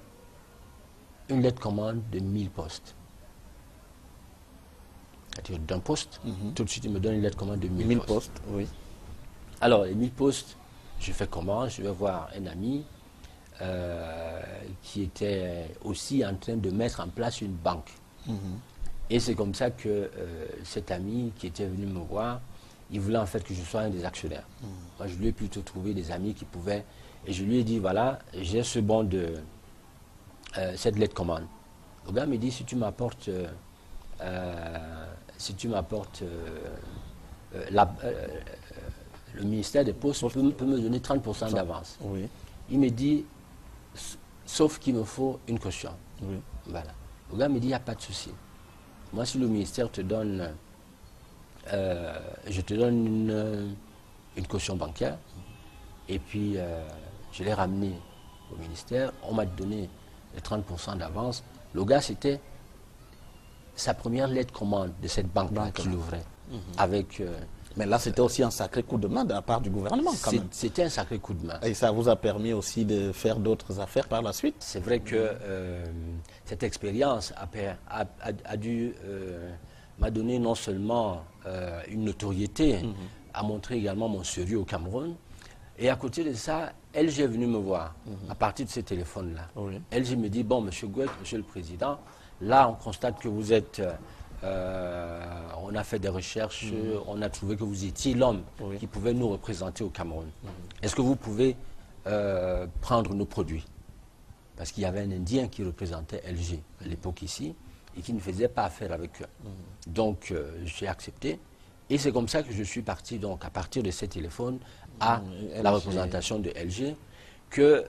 une lettre commande de 1000 postes. C'est-à-dire d'un poste, tout de suite il me donne une lettre commande de 1000 postes. Alors, les 1000 postes, je fais comment? Je vais voir un ami qui était aussi en train de mettre en place une banque. Et c'est comme ça que cet ami qui était venu me voir, il voulait en fait que je sois un des actionnaires. Moi, je lui ai plutôt trouvé des amis qui pouvaient... Et je lui ai dit, voilà, j'ai ce bon de... cette lettre commande. Le gars me dit, si tu m'apportes le ministère des Postes peut me donner 30% d'avance. Oui. Il me dit, sauf qu'il me faut une caution. Oui. Voilà. Le gars me dit, il n'y a pas de souci. Moi, si le ministère te donne, je te donne une caution bancaire, et puis je l'ai ramené au ministère, on m'a donné les 30% d'avance. Le gars, c'était sa première lettre commande de cette banque-là qu'il ouvrait. Avec... mais là, c'était aussi un sacré coup de main de la part du gouvernement, quand même. C'était un sacré coup de main. Et ça vous a permis aussi de faire d'autres affaires par la suite? C'est vrai que cette expérience m'a donné non seulement une notoriété, a montré également mon sérieux au Cameroun. Et à côté de ça, LG est venu me voir à partir de ce téléphone-là. Oui. LG me dit, bon, monsieur Gouet, monsieur le Président, là, on constate que vous êtes... on a fait des recherches, on a trouvé que vous étiez l'homme qui pouvait nous représenter au Cameroun. Est-ce que vous pouvez prendre nos produits? Parce qu'il y avait un Indien qui représentait LG à l'époque ici et qui ne faisait pas affaire avec eux. Donc, j'ai accepté. Et c'est comme ça que je suis parti, donc, à partir de ces téléphones, à la représentation de LG, que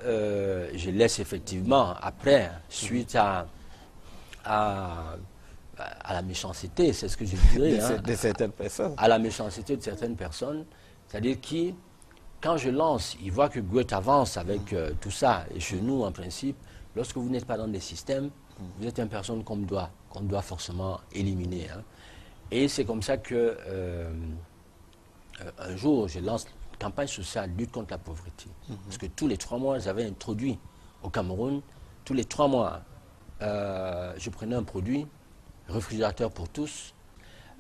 je laisse effectivement, après, suite à la méchanceté, c'est ce que je dirais, de certaines personnes. À la méchanceté de certaines personnes, c'est-à-dire qui, quand je lance, ils voient que Goethe avance avec tout ça. Et chez nous, en principe, lorsque vous n'êtes pas dans des systèmes, vous êtes une personne qu'on doit forcément éliminer. Hein. Et c'est comme ça que un jour, je lance une campagne sociale lutte contre la pauvreté. Parce que tous les 3 mois, j'avais introduit au Cameroun, tous les 3 mois, je prenais un produit, réfrigérateur pour tous,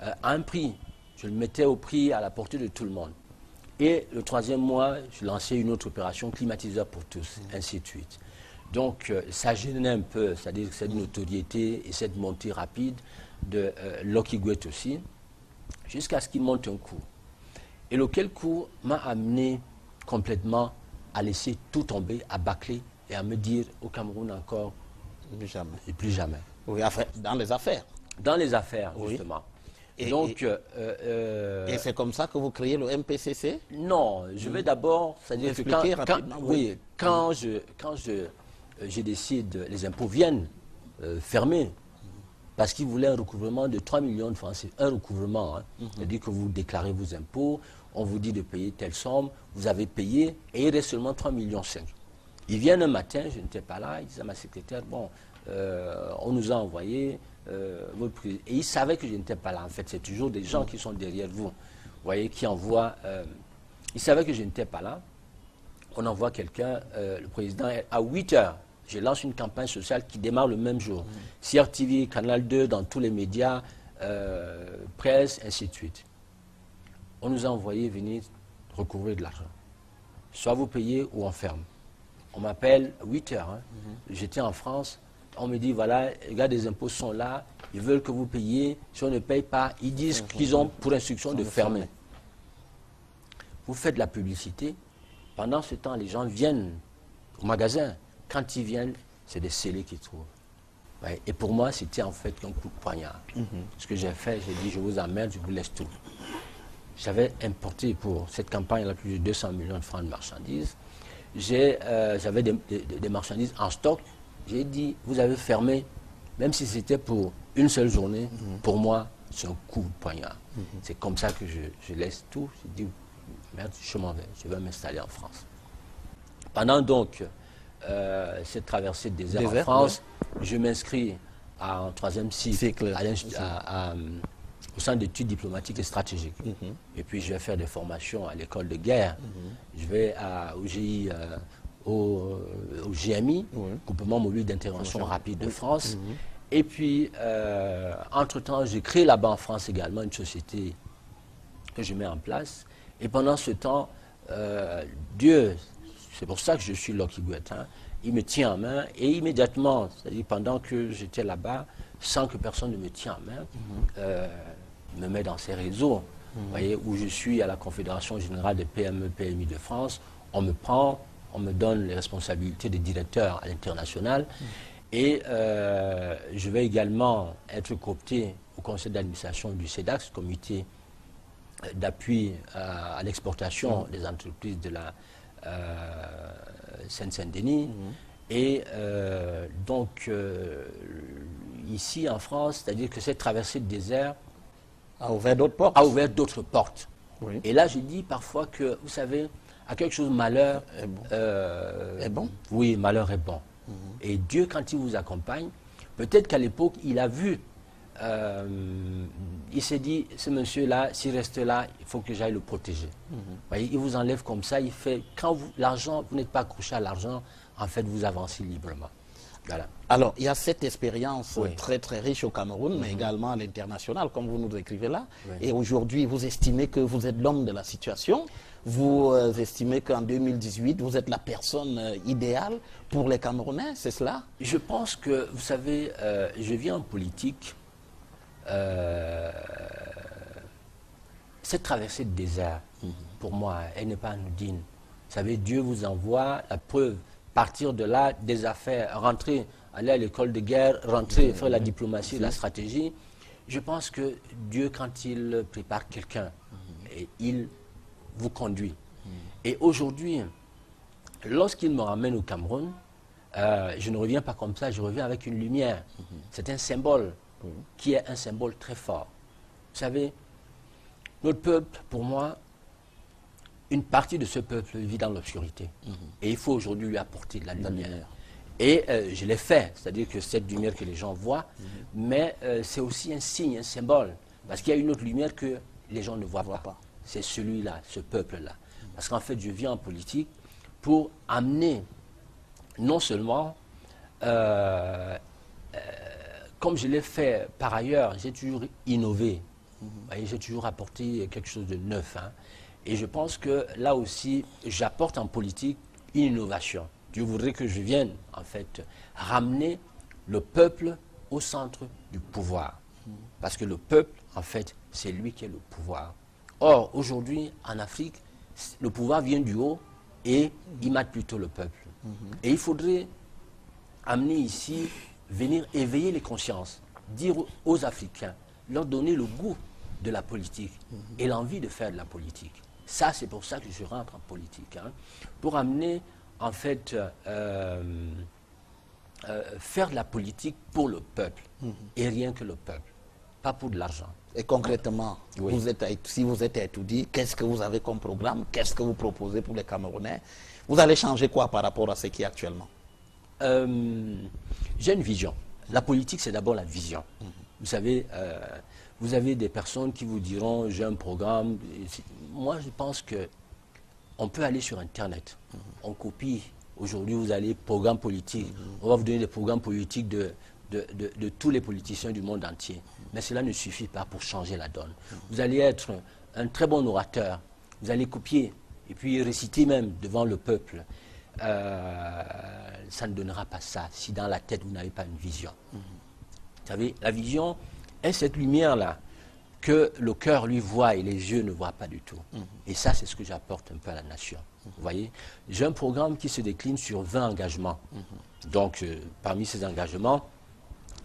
à un prix. Je le mettais au prix à la portée de tout le monde. Et le 3e mois, je lançais une autre opération, climatiseur pour tous, ainsi de suite. Donc, ça gênait un peu, c'est-à-dire cette notoriété et cette montée rapide de Lucky Gouet aussi, jusqu'à ce qu'il monte un coup. Et lequel coup m'a amené complètement à laisser tout tomber, à bâcler et à me dire au Cameroun encore, plus jamais. Et plus jamais. Oui, dans les affaires. Dans les affaires, justement. Et, donc, et c'est comme ça que vous créez le MPCC? Non, je vais d'abord, c'est-à-dire que quand je décide, les impôts viennent fermer, parce qu'ils voulaient un recouvrement de 3 millions de francs. C'est un recouvrement. Hein. C'est-à-dire que vous déclarez vos impôts, on vous dit de payer telle somme, vous avez payé, et il reste seulement 3,5 millions. Ils viennent un matin, je n'étais pas là, ils disent à ma secrétaire, bon, on nous a envoyé votre prix. Et ils savaient que je n'étais pas là. En fait, c'est toujours des gens qui sont derrière vous, voyez, qui envoient. Ils savaient que je n'étais pas là. On envoie quelqu'un, le président, à 8 heures. Je lance une campagne sociale qui démarre le même jour. CRTV, Canal 2, dans tous les médias, presse, ainsi de suite. On nous a envoyé venir recouvrir de l'argent. Soit vous payez ou on ferme. On m'appelle 8 heures. Hein. J'étais en France. On me dit, voilà, les gars des impôts sont là. Ils veulent que vous payiez. Si on ne paye pas, ils disent qu'ils ont pour instruction de fermer. Vous faites de la publicité. Pendant ce temps, les gens viennent au magasin. Quand ils viennent, c'est des scellés qu'ils trouvent. Ouais. Et pour moi, c'était en fait un coup de poignard. Ce que j'ai fait, j'ai dit, je vous emmerde, je vous laisse tout. J'avais importé pour cette campagne-là plus de 200 millions de francs de marchandises. J'avais des marchandises en stock. J'ai dit, vous avez fermé, même si c'était pour une seule journée, pour moi, c'est un coup de poignard. C'est comme ça que je laisse tout. Je dis, merde, je m'en vais, je vais m'installer en France. Pendant donc cette traversée de désert en France, je m'inscris en 3e cycle au centre d'études diplomatiques et stratégiques. Et puis je vais faire des formations à l'école de guerre. Je vais au GI, au GMI, Groupement mobile d'intervention rapide de France. Et puis, entre-temps, j'ai créé là-bas en France également une société que je mets en place. Et pendant ce temps, Dieu, c'est pour ça que je suis Lucky Gouet, hein, il me tient en main et immédiatement, c'est-à-dire pendant que j'étais là-bas, sans que personne ne me tienne en main, me met dans ces réseaux, voyez, où je suis à la Confédération Générale des PME, PMI de France. On me prend, on me donne les responsabilités de directeur à l'international. Et je vais également être coopté au conseil d'administration du CEDAX, comité d'appui à l'exportation des entreprises de la Seine-Saint-Denis. Et donc, ici en France, c'est-à-dire que cette traversée de désert a ouvert d'autres portes. A ouvert d'autres portes. Oui. Et là, je dis parfois que, vous savez, à quelque chose, malheur est bon. Est bon. Oui, malheur est bon. Et Dieu, quand il vous accompagne, peut-être qu'à l'époque, il a vu, il s'est dit, ce monsieur-là, s'il reste là, il faut que j'aille le protéger. Voyez, il vous enlève comme ça, il fait, quand l'argent, vous n'êtes pas accroché à l'argent, en fait, vous avancez librement. Voilà. Alors, il y a cette expérience Oui. très très riche au Cameroun, mais également à l'international, comme vous nous écrivez là. Oui. Et aujourd'hui, vous estimez que vous êtes l'homme de la situation. Vous estimez qu'en 2018, vous êtes la personne idéale pour les Camerounais, c'est cela? Je pense que, vous savez, je viens en politique. Cette traversée de désert, pour moi, elle n'est pas anodine. Vous savez, Dieu vous envoie la preuve. Partir de là, des affaires, rentrer, aller à l'école de guerre, rentrer, faire la diplomatie, la stratégie. Je pense que Dieu, quand il prépare quelqu'un, il vous conduit. Et aujourd'hui, lorsqu'il me ramène au Cameroun, je ne reviens pas comme ça, je reviens avec une lumière. C'est un symbole qui est un symbole très fort. Vous savez, notre peuple, pour moi, une partie de ce peuple vit dans l'obscurité. Et il faut aujourd'hui lui apporter de la lumière. Et je l'ai fait, c'est-à-dire que cette lumière que les gens voient, mais c'est aussi un signe, un symbole. Parce qu'il y a une autre lumière que les gens ne voient pas. C'est celui-là, ce peuple-là. Parce qu'en fait, je viens en politique pour amener, non seulement, comme je l'ai fait par ailleurs, j'ai toujours innové. J'ai toujours apporté quelque chose de neuf. Et je pense que là aussi, j'apporte en politique une innovation. Dieu voudrait que je vienne, en fait, ramener le peuple au centre du pouvoir. Parce que le peuple, en fait, c'est lui qui est le pouvoir. Or, aujourd'hui, en Afrique, le pouvoir vient du haut et il mate plutôt le peuple. Et il faudrait amener ici, venir éveiller les consciences, dire aux Africains, leur donner le goût de la politique et l'envie de faire de la politique. Ça, c'est pour ça que je rentre en politique. Pour amener, en fait, faire de la politique pour le peuple et rien que le peuple, pas pour de l'argent. Et concrètement, si vous êtes étudié, qu'est-ce que vous avez comme programme? Qu'est-ce que vous proposez pour les Camerounais? Vous allez changer quoi par rapport à ce qui est actuellement? J'ai une vision. La politique, c'est d'abord la vision. Vous savez, vous avez des personnes qui vous diront, j'ai un programme. Moi, je pense qu'on peut aller sur Internet. On copie. Aujourd'hui, vous allez, programme politique. On va vous donner des programmes politiques de tous les politiciens du monde entier. Mais cela ne suffit pas pour changer la donne. Vous allez être un très bon orateur. Vous allez copier et puis réciter même devant le peuple. Ça ne donnera pas ça si dans la tête vous n'avez pas une vision. Vous savez, la vision est cette lumière-là que le cœur lui voit et les yeux ne voient pas du tout. Et ça, c'est ce que j'apporte un peu à la nation. Vous voyez, j'ai un programme qui se décline sur 20 engagements. Donc, parmi ces engagements,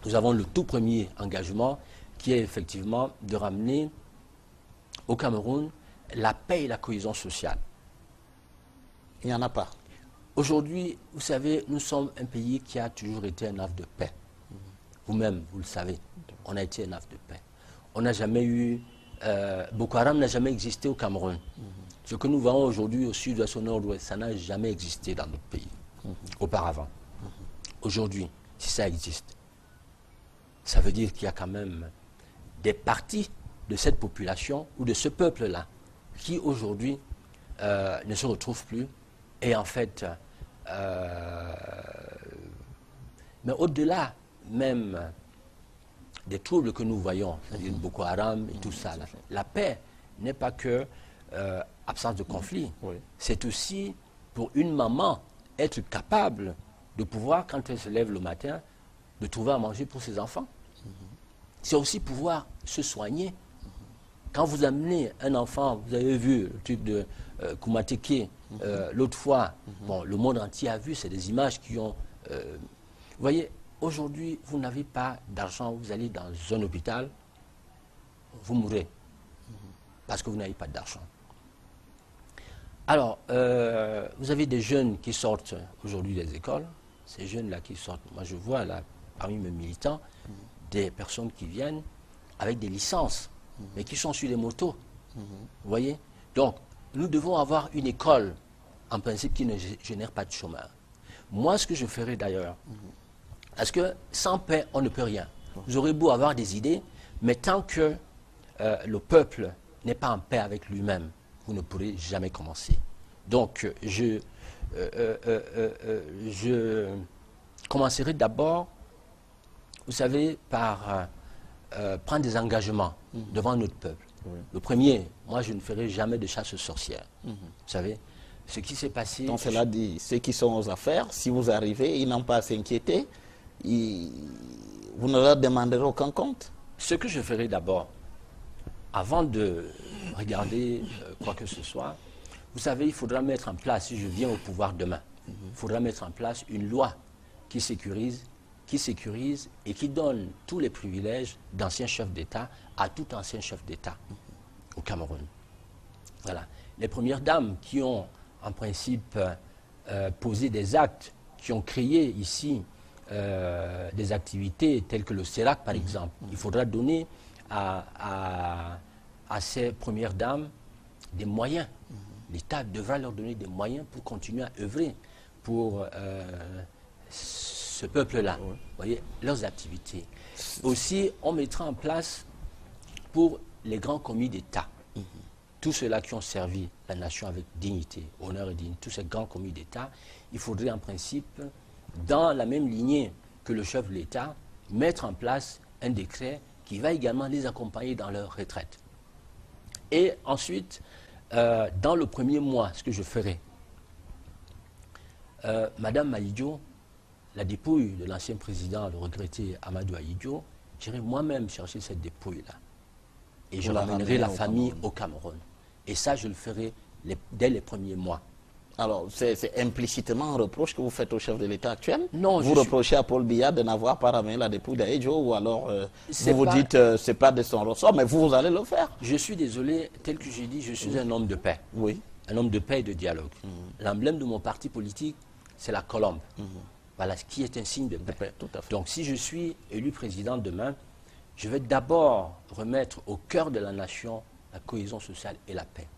nous avons le tout premier engagement qui est effectivement de ramener au Cameroun la paix et la cohésion sociale. Il n'y en a pas. Aujourd'hui, vous savez, nous sommes un pays qui a toujours été un havre de paix. Vous-même, vous le savez, on a été un havre de paix. On n'a jamais eu... Boko Haram n'a jamais existé au Cameroun. Ce que nous voyons aujourd'hui au sud-ouest, au nord-ouest, ça n'a jamais existé dans notre pays, auparavant. Aujourd'hui, si ça existe, ça veut dire qu'il y a quand même des parties de cette population ou de ce peuple-là qui aujourd'hui ne se retrouvent plus. Et en fait, mais au-delà même des troubles que nous voyons, c'est-à-dire Boko Haram et tout ça, la paix n'est pas que absence de conflit. C'est aussi pour une maman être capable de pouvoir, quand elle se lève le matin, de trouver à manger pour ses enfants. C'est aussi pouvoir se soigner. Quand vous amenez un enfant, vous avez vu le truc de Koumateke l'autre fois, bon, le monde entier a vu, c'est des images qui ont... vous voyez, aujourd'hui, vous n'avez pas d'argent, vous allez dans un hôpital, vous mourrez. parce que vous n'avez pas d'argent. Alors, vous avez des jeunes qui sortent aujourd'hui des écoles. Ces jeunes-là qui sortent, moi je vois là, parmi mes militants, des personnes qui viennent avec des licences, mais qui sont sur les motos. Vous voyez? Donc, nous devons avoir une école, en principe, qui ne génère pas de chômage. Moi, ce que je ferais d'ailleurs, parce que sans paix, on ne peut rien. Vous aurez beau avoir des idées, mais tant que le peuple n'est pas en paix avec lui-même, vous ne pourrez jamais commencer. Donc, je commencerai d'abord, vous savez, par prendre des engagements devant notre peuple. Oui. Le premier, moi, je ne ferai jamais de chasse aux sorcières. Vous savez, ce qui s'est passé... Donc, cela dit, ceux qui sont aux affaires, si vous arrivez, ils n'ont pas à s'inquiéter. Vous ne leur demanderez aucun compte. Ce que je ferai d'abord, avant de regarder quoi que ce soit, vous savez, il faudra mettre en place, si je viens au pouvoir demain, il faudra mettre en place une loi qui sécurise et qui donne tous les privilèges d'anciens chefs d'État à tout ancien chef d'État au Cameroun. Voilà. Les premières dames qui ont, en principe, posé des actes, qui ont créé ici des activités telles que le CERAC, par exemple, il faudra donner à ces premières dames des moyens. L'État devra leur donner des moyens pour continuer à œuvrer pour ce peuple-là. Vous voyez, leurs activités. Aussi, on mettra en place pour les grands commis d'État, tous ceux-là qui ont servi la nation avec dignité, honneur et dignité, tous ces grands commis d'État, il faudrait en principe, dans la même lignée que le chef de l'État, mettre en place un décret qui va également les accompagner dans leur retraite. Et ensuite, dans le premier mois, ce que je ferai, Madame Maïdio, la dépouille de l'ancien président, le regretté Amadou Ahidjo, j'irai moi-même chercher cette dépouille-là. Et je ramènerai la famille au Cameroun. Et ça, je le ferai dès les premiers mois. Alors, c'est implicitement un reproche que vous faites au chef de l'État actuel? Non, vous reprochez à Paul Biya de n'avoir pas ramené la dépouille d'Ahidjo, ou alors vous dites c'est pas de son ressort, mais vous allez le faire? Je suis désolé, tel que j'ai dit, je suis un homme de paix. Oui. Un homme de paix et de dialogue. L'emblème de mon parti politique, c'est la colombe. Voilà, ce qui est un signe de paix. Tout à fait. Donc, si je suis élu président demain, je vais d'abord remettre au cœur de la nation la cohésion sociale et la paix.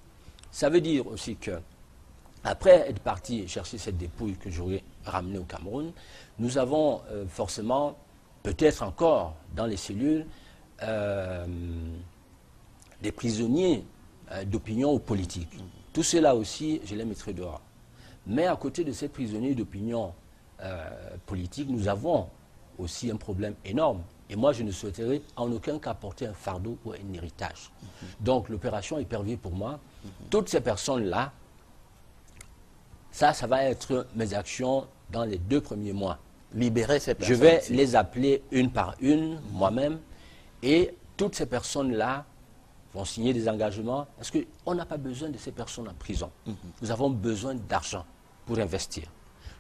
Ça veut dire aussi que, après être parti chercher cette dépouille que j'aurais ramenée au Cameroun, nous avons forcément, peut-être encore dans les cellules, des prisonniers d'opinion ou politique. Tout cela aussi, je les mettrai dehors. Mais à côté de ces prisonniers d'opinion politique, nous avons aussi un problème énorme. Et moi, je ne souhaiterais en aucun cas porter un fardeau ou un héritage. Donc, l'opération Épervier, pour moi, toutes ces personnes-là, ça va être mes actions dans les 2 premiers mois. Libérer ces personnes. Je vais les appeler une par une, moi-même, et toutes ces personnes-là vont signer des engagements, parce qu'on n'a pas besoin de ces personnes en prison. Nous avons besoin d'argent pour investir.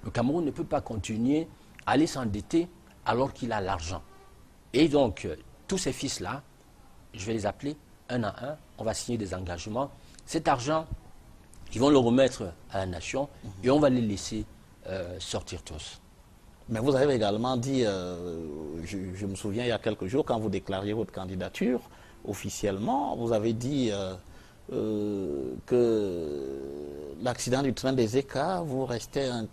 Le Cameroun ne peut pas continuer à aller s'endetter alors qu'il a l'argent. Et donc, tous ces fils-là, je vais les appeler un à un, on va signer des engagements. Cet argent, ils vont le remettre à la nation et on va les laisser sortir tous. Mais vous avez également dit, je me souviens il y a quelques jours, quand vous déclariez votre candidature officiellement, vous avez dit que l'accident du train des ECA, vous restez en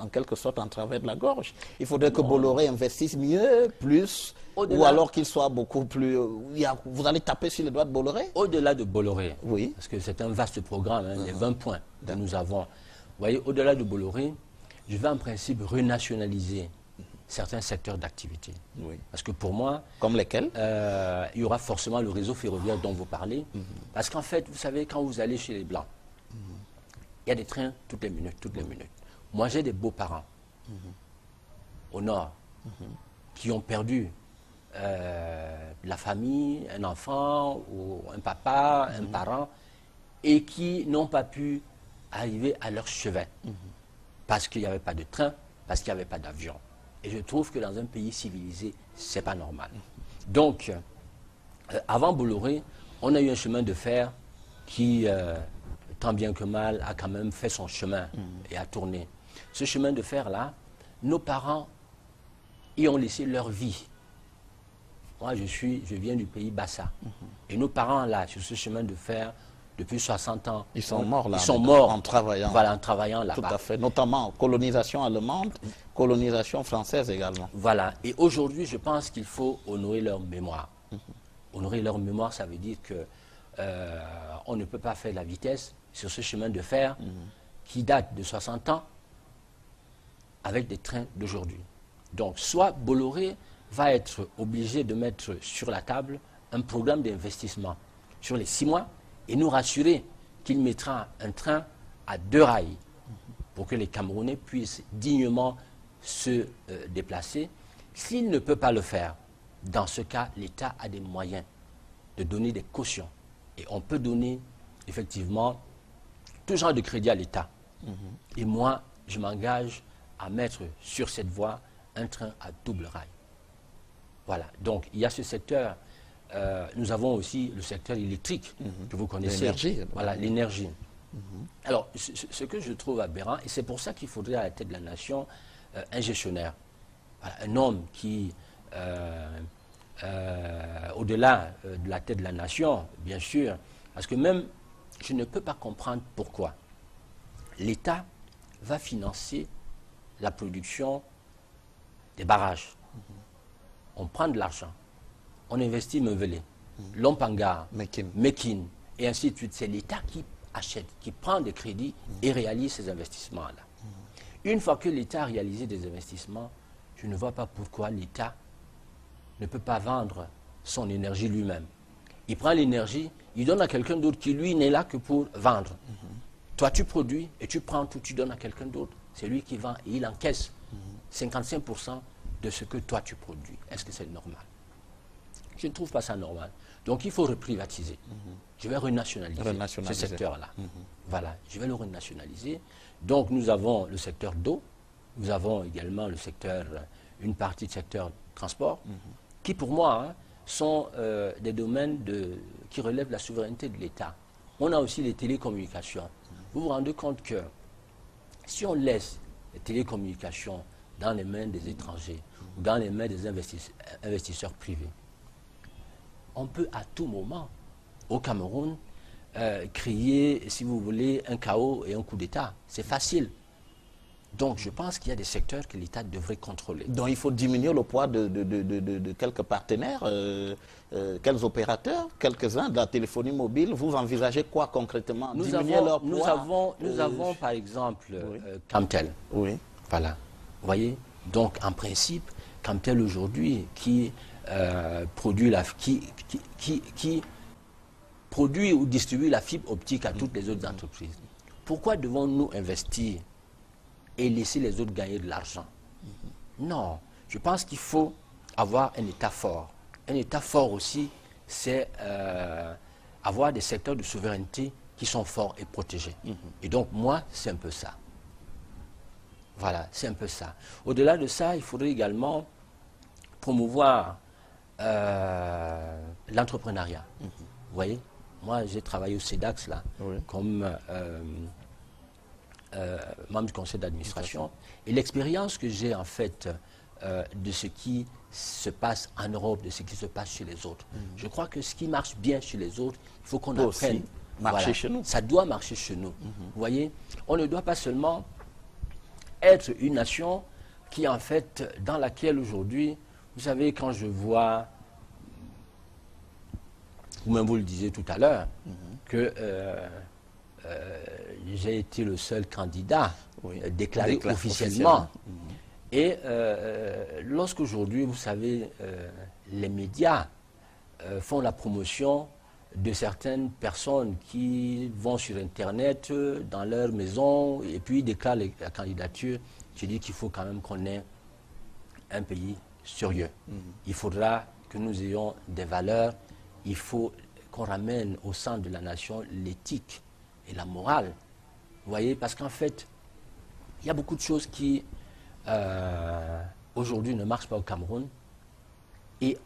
quelque sorte en travers de la gorge. Il faudrait que Bolloré investisse mieux, plus, ou alors qu'il soit beaucoup plus... vous allez taper sur les doigts de Bolloré? Au-delà de Bolloré, oui. Parce que c'est un vaste programme, les 20 points que nous avons. Vous voyez, au-delà de Bolloré, je vais en principe renationaliser certains secteurs d'activité. Oui. Parce que pour moi... Comme lesquels? Il y aura forcément le réseau ferroviaire dont vous parlez. Parce qu'en fait, vous savez, quand vous allez chez les Blancs, il y a des trains toutes les minutes, Moi, j'ai des beaux-parents au nord qui ont perdu la famille, un enfant, ou un papa, un parent, et qui n'ont pas pu arriver à leur chevet. Parce qu'il n'y avait pas de train, parce qu'il n'y avait pas d'avion. Et je trouve que dans un pays civilisé, ce n'est pas normal. Donc, avant Bolloré, on a eu un chemin de fer qui, tant bien que mal, a quand même fait son chemin et a tourné. Ce chemin de fer-là, nos parents y ont laissé leur vie. Moi, je viens du pays Bassa. Et nos parents, là, sur ce chemin de fer, depuis 60 ans, ils sont morts là. Ils sont morts en travaillant. Voilà, en travaillant là-bas. Tout à fait, notamment colonisation allemande, colonisation française également. Voilà, et aujourd'hui, je pense qu'il faut honorer leur mémoire. Honorer leur mémoire, ça veut dire que on ne peut pas faire la vitesse sur ce chemin de fer qui date de 60 ans avec des trains d'aujourd'hui. Donc, soit Bolloré va être obligé de mettre sur la table un programme d'investissement sur les 6 mois et nous rassurer qu'il mettra un train à 2 rails pour que les Camerounais puissent dignement se déplacer. S'il ne peut pas le faire, dans ce cas, l'État a des moyens de donner des cautions. Et on peut donner effectivement tout genre de crédit à l'État. Et moi, je m'engage à mettre sur cette voie un train à double rail. Voilà, donc il y a ce secteur. Nous avons aussi le secteur électrique que vous connaissez. L'énergie. Voilà, l'énergie. Alors, ce que je trouve aberrant, et c'est pour ça qu'il faudrait à la tête de la nation un gestionnaire. Voilà, un homme qui, au-delà de la tête de la nation, bien sûr, parce que même, je ne peux pas comprendre pourquoi l'État va financer la production des barrages. On prend de l'argent, on investit Meuvelé, Lompanga, Mekin, et ainsi de suite. C'est l'État qui achète, qui prend des crédits et réalise ces investissements-là. Une fois que l'État a réalisé des investissements, je ne vois pas pourquoi l'État ne peut pas vendre son énergie lui-même. Il prend l'énergie, il donne à quelqu'un d'autre qui, lui, n'est là que pour vendre. Toi, tu produis et tu prends tout, tu donnes à quelqu'un d'autre. C'est lui qui vend et il encaisse 55% de ce que toi, tu produis. Est-ce que c'est normal? Je ne trouve pas ça normal. Donc, il faut reprivatiser. Je vais renationaliser ce secteur-là. Voilà, je vais le renationaliser. Donc, nous avons le secteur d'eau, nous avons également le secteur, une partie du secteur transport, qui, pour moi, sont des domaines qui relèvent de la souveraineté de l'État. On a aussi les télécommunications. Vous vous rendez compte que si on laisse les télécommunications dans les mains des étrangers ou dans les mains des investisseurs privés, on peut à tout moment, au Cameroun, créer, si vous voulez, un chaos et un coup d'État. C'est facile. Donc, je pense qu'il y a des secteurs que l'État devrait contrôler. Donc, il faut diminuer le poids de quelques partenaires, quels opérateurs, quelques-uns de la téléphonie mobile. Vous envisagez quoi concrètement? Diminuer leur poids. Nous avons, par exemple, Camtel. Oui. Voilà. Vous voyez? Donc, en principe, Camtel aujourd'hui, qui produit produit ou distribue la fibre optique à toutes les autres entreprises. Pourquoi devons-nous investir et laisser les autres gagner de l'argent? Non, je pense qu'il faut avoir un État fort. Un État fort aussi, c'est avoir des secteurs de souveraineté qui sont forts et protégés. Et donc, moi, c'est un peu ça. Voilà, c'est un peu ça. Au-delà de ça, il faudrait également promouvoir l'entrepreneuriat. Vous voyez? Moi, j'ai travaillé au CEDAX, là, comme membre du conseil d'administration. Et l'expérience que j'ai, en fait, de ce qui se passe en Europe, de ce qui se passe chez les autres. Je crois que ce qui marche bien chez les autres, il faut qu'on apprenne. Marcher chez nous. Ça doit marcher chez nous. Vous voyez? On ne doit pas seulement être une nation qui, en fait, dans laquelle aujourd'hui, vous savez, quand je vois, vous-même vous le disiez tout à l'heure, que j'ai été le seul candidat déclaré officiellement. Et lorsqu'aujourd'hui, vous savez, les médias font la promotion de certaines personnes qui vont sur Internet, dans leur maison, et puis déclarent la candidature, je dis qu'il faut quand même qu'on ait un pays sérieux. Il faudra que nous ayons des valeurs, il faut qu'on ramène au centre de la nation l'éthique et la morale. Vous voyez, parce qu'en fait, il y a beaucoup de choses qui, aujourd'hui, ne marchent pas au Cameroun. Et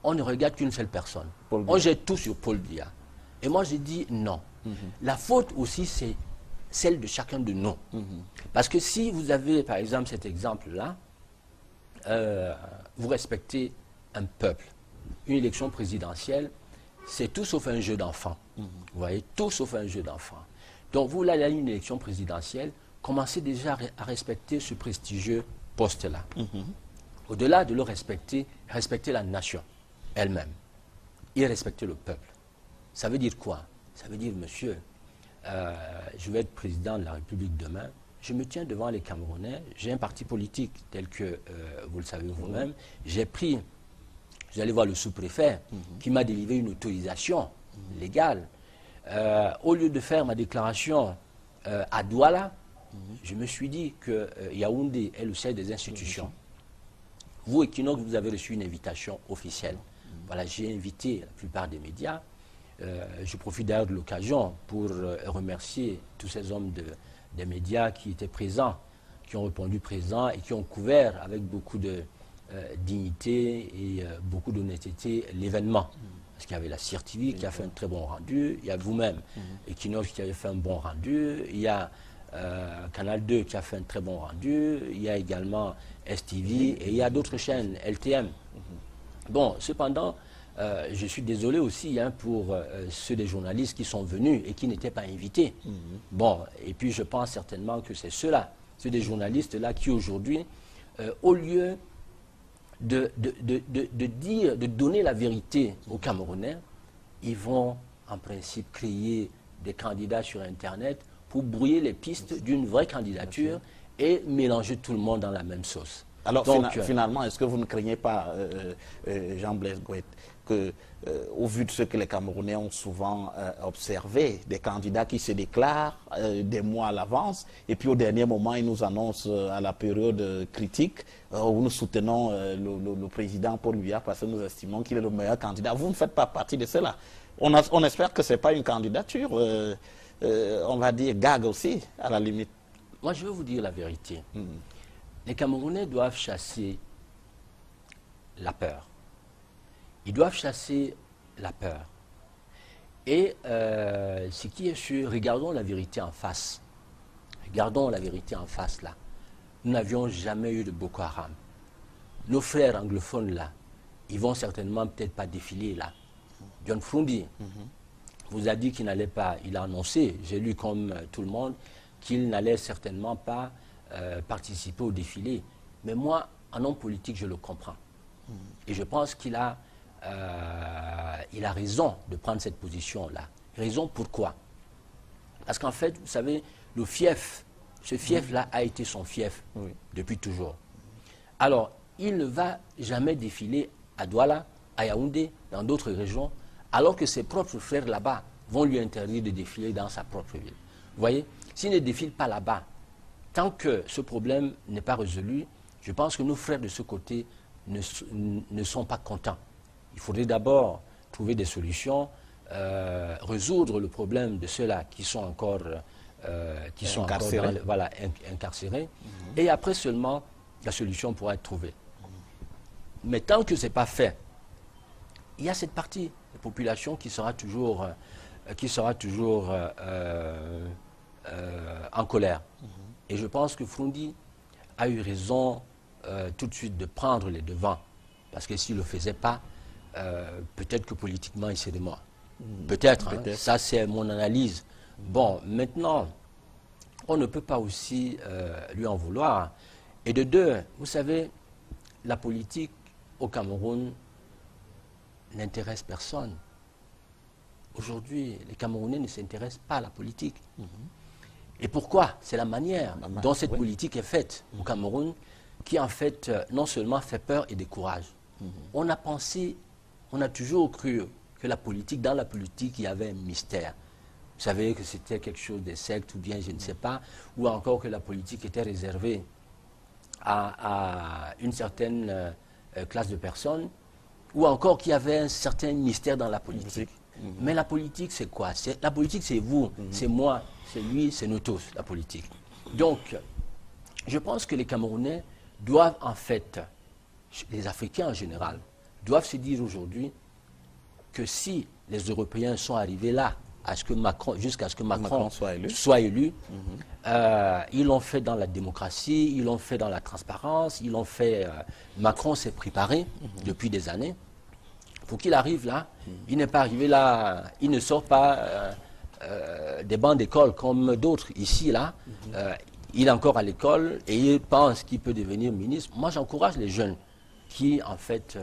on ne regarde qu'une seule personne. On jette tout sur Paul Biya. Et moi, j'ai dit non. La faute aussi, c'est celle de chacun de nous. Parce que si vous avez, par exemple, cet exemple-là, vous respectez un peuple. Une élection présidentielle, c'est tout sauf un jeu d'enfant. Vous voyez, tout sauf un jeu d'enfant. Donc, vous, là, il y a une élection présidentielle, commencez déjà à respecter ce prestigieux poste-là. Au-delà de le respecter, respecter la nation elle-même et respecter le peuple. Ça veut dire quoi? Ça veut dire, monsieur, je vais être président de la République demain, je me tiens devant les Camerounais, j'ai un parti politique tel que vous le savez vous-même, j'ai pris, vous allez voir le sous-préfet qui m'a délivré une autorisation légale. Au lieu de faire ma déclaration à Douala, je me suis dit que Yaoundé est le siège des institutions. Vous, Equinox, vous avez reçu une invitation officielle. Voilà, j'ai invité la plupart des médias. Je profite d'ailleurs de l'occasion pour remercier tous ces hommes des médias qui étaient présents, qui ont répondu présents et qui ont couvert avec beaucoup de dignité et beaucoup d'honnêteté l'événement. Parce qu'il y avait la CIR TV qui a fait un très bon rendu, il y a vous-même, Equinox qui avait fait un bon rendu, il y a Canal 2 qui a fait un très bon rendu, il y a également STV et il y a d'autres chaînes, LTM. Bon, cependant, je suis désolé aussi pour ceux des journalistes qui sont venus et qui n'étaient pas invités. Bon, et puis je pense certainement que c'est ceux-là, ceux des journalistes-là qui aujourd'hui, au lieu de donner la vérité aux Camerounais, ils vont en principe créer des candidats sur Internet pour brouiller les pistes d'une vraie candidature et mélanger tout le monde dans la même sauce. Alors finalement, est-ce que vous ne craignez pas, Jean-Blaise Gouet, qu'au vu de ce que les Camerounais ont souvent observé, des candidats qui se déclarent des mois à l'avance, et puis au dernier moment, ils nous annoncent à la période critique, où nous soutenons le président Paul Biya parce que nous estimons qu'il est le meilleur candidat. Vous ne faites pas partie de cela. On espère que ce n'est pas une candidature, on va dire gag aussi, à la limite. Moi, je vais vous dire la vérité. Les Camerounais doivent chasser la peur. Ils doivent chasser la peur. Et ce qui est sûr, regardons la vérité en face. Regardons la vérité en face, là. Nous n'avions jamais eu de Boko Haram. Nos frères anglophones, là, ils vont certainement peut-être pas défiler, là. John Frundi vous a dit qu'il n'allait pas, il a annoncé, j'ai lu comme tout le monde, qu'il n'allait certainement pas participer au défilé. Mais moi, en homme politique, je le comprends. Et je pense qu'il a, il a raison de prendre cette position-là. Raison pourquoi? Parce qu'en fait, vous savez, le fief, ce fief-là a été son fief depuis toujours. Alors, il ne va jamais défiler à Douala, à Yaoundé, dans d'autres régions, alors que ses propres frères là-bas vont lui interdire de défiler dans sa propre ville. Vous voyez, s'il ne défile pas là-bas, tant que ce problème n'est pas résolu, je pense que nos frères de ce côté ne sont pas contents. Il faudrait d'abord trouver des solutions, résoudre le problème de ceux-là qui sont encore, incarcérés. Et après seulement, la solution pourra être trouvée. Mais tant que ce n'est pas fait, il y a cette partie de la population qui sera toujours en colère. Et je pense que Frundi a eu raison tout de suite de prendre les devants. Parce que s'il ne le faisait pas, peut-être que politiquement, il serait mort. Peut-être, hein, ça c'est mon analyse. Bon, maintenant, on ne peut pas aussi lui en vouloir. Et de deux, vous savez, la politique au Cameroun n'intéresse personne. Aujourd'hui, les Camerounais ne s'intéressent pas à la politique. Et pourquoi? C'est la manière dont cette politique est faite au Cameroun qui, en fait, non seulement fait peur et décourage. On a pensé, on a toujours cru que la politique, dans la politique, il y avait un mystère. Vous savez que c'était quelque chose des sectes ou bien je ne sais pas, ou encore que la politique était réservée à une certaine classe de personnes, ou encore qu'il y avait un certain mystère dans la politique. Mais la politique, c'est quoi? La politique, c'est vous, c'est moi, c'est lui, c'est nous tous, la politique. Donc, je pense que les Camerounais doivent en fait, les Africains en général, doivent se dire aujourd'hui que si les Européens sont arrivés là, jusqu'à ce que Macron soit élu, ils l'ont fait dans la démocratie, ils l'ont fait dans la transparence, ils l'ont fait... Macron s'est préparé depuis des années. Pour qu'il arrive là, il n'est pas arrivé là, il ne sort pas des bancs d'école comme d'autres ici, là. Il est encore à l'école et il pense qu'il peut devenir ministre. Moi, j'encourage les jeunes qui, en fait,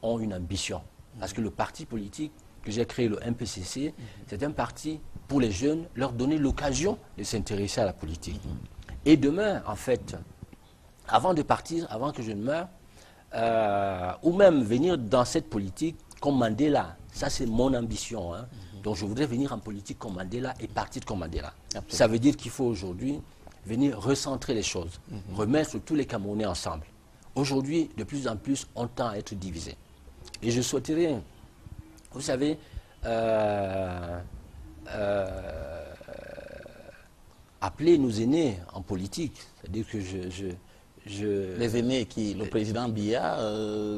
ont une ambition. Parce que le parti politique que j'ai créé, le MPCC, c'est un parti pour les jeunes, leur donner l'occasion de s'intéresser à la politique. Et demain, en fait, avant de partir, avant que je ne meure, ou même venir dans cette politique comme Mandela, ça c'est mon ambition. Hein. Donc je voudrais venir en politique comme Mandela et partir comme Mandela. Absolument. Ça veut dire qu'il faut aujourd'hui venir recentrer les choses, remettre tous les Camerounais ensemble. Aujourd'hui, de plus en plus, on tend à être divisé. Et je souhaiterais... Vous savez, appeler nos aînés en politique, c'est-à-dire que Les aînés qui, le président Biya,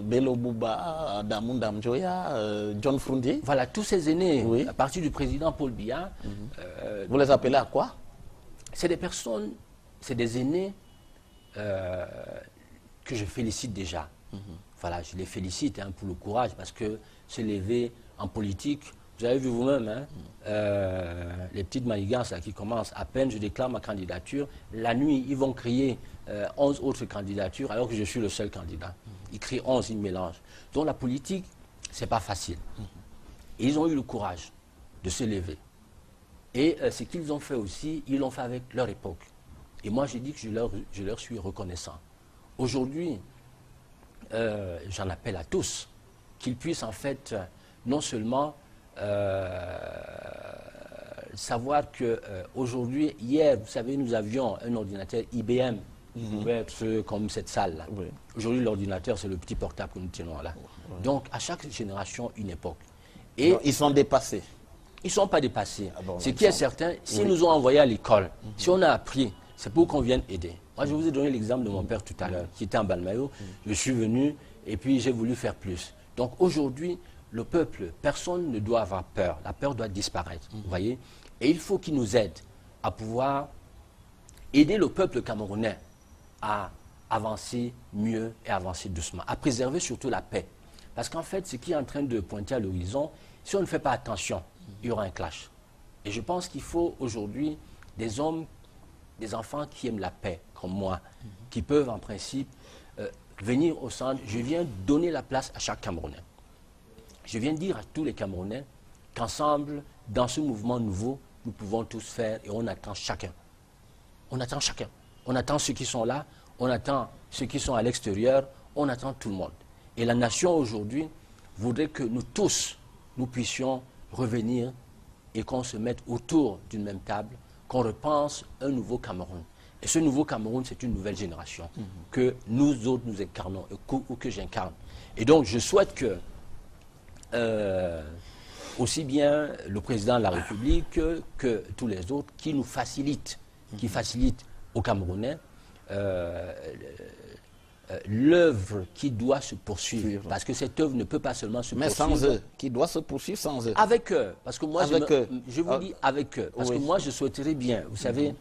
Bello Bouba, Damou Damjoya, John Frundi. Voilà, tous ces aînés, à partir du président Paul Biya. Vous les appelez à quoi? C'est des personnes, c'est des aînés que je félicite déjà. Voilà, je les félicite pour le courage, parce que se lever en politique, vous avez vu vous-même, hein, les petites manigances là, qui commencent à peine, je déclare ma candidature. La nuit, ils vont créer 11 autres candidatures, alors que je suis le seul candidat. Ils créent 11, ils mélangent. Donc la politique, c'est pas facile. Et ils ont eu le courage de se lever. Et ce qu'ils ont fait aussi, ils l'ont fait avec leur époque. Et moi, j'ai dit que je leur suis reconnaissant. Aujourd'hui, j'en appelle à tous, qu'ils puissent en fait non seulement savoir qu'aujourd'hui, hier, vous savez, nous avions un ordinateur IBM, qui pouvait être comme cette salle-là. Aujourd'hui, l'ordinateur, c'est le petit portable que nous tenons là. Donc, à chaque génération, une époque. Et non, ils sont dépassés. Ils ne sont pas dépassés. Ce qui est certain, s'ils nous ont envoyés à l'école, si on a appris, c'est pour qu'on vienne aider. Moi, je vous ai donné l'exemple de mon père tout à l'heure, qui était en Balmayo. Je suis venu et puis j'ai voulu faire plus. Donc aujourd'hui, le peuple, personne ne doit avoir peur. La peur doit disparaître, vous voyez. Et il faut qu'il nous aide à pouvoir aider le peuple camerounais à avancer mieux et avancer doucement, à préserver surtout la paix. Parce qu'en fait, ce qui est en train de pointer à l'horizon, si on ne fait pas attention, il y aura un clash. Et je pense qu'il faut aujourd'hui des hommes, des enfants qui aiment la paix, comme moi, qui peuvent en principe venir au centre. Je viens donner la place à chaque Camerounais. Je viens dire à tous les Camerounais qu'ensemble, dans ce mouvement nouveau, nous pouvons tous faire et on attend chacun. On attend chacun. On attend ceux qui sont là, on attend ceux qui sont à l'extérieur, on attend tout le monde. Et la nation aujourd'hui voudrait que nous tous, nous puissions revenir et qu'on se mette autour d'une même table, qu'on repense un nouveau Cameroun. Et ce nouveau Cameroun, c'est une nouvelle génération que nous autres, nous incarnons, ou que j'incarne. Et donc, je souhaite que aussi bien le président de la République que tous les autres qui nous facilitent, qui facilitent aux Camerounais l'œuvre qui doit se poursuivre. Parce que cette œuvre ne peut pas seulement se poursuivre. Mais sans eux, qui doit se poursuivre sans eux. Avec eux. Parce que moi, je vous dis avec eux. Parce que moi, je souhaiterais bien, vous savez,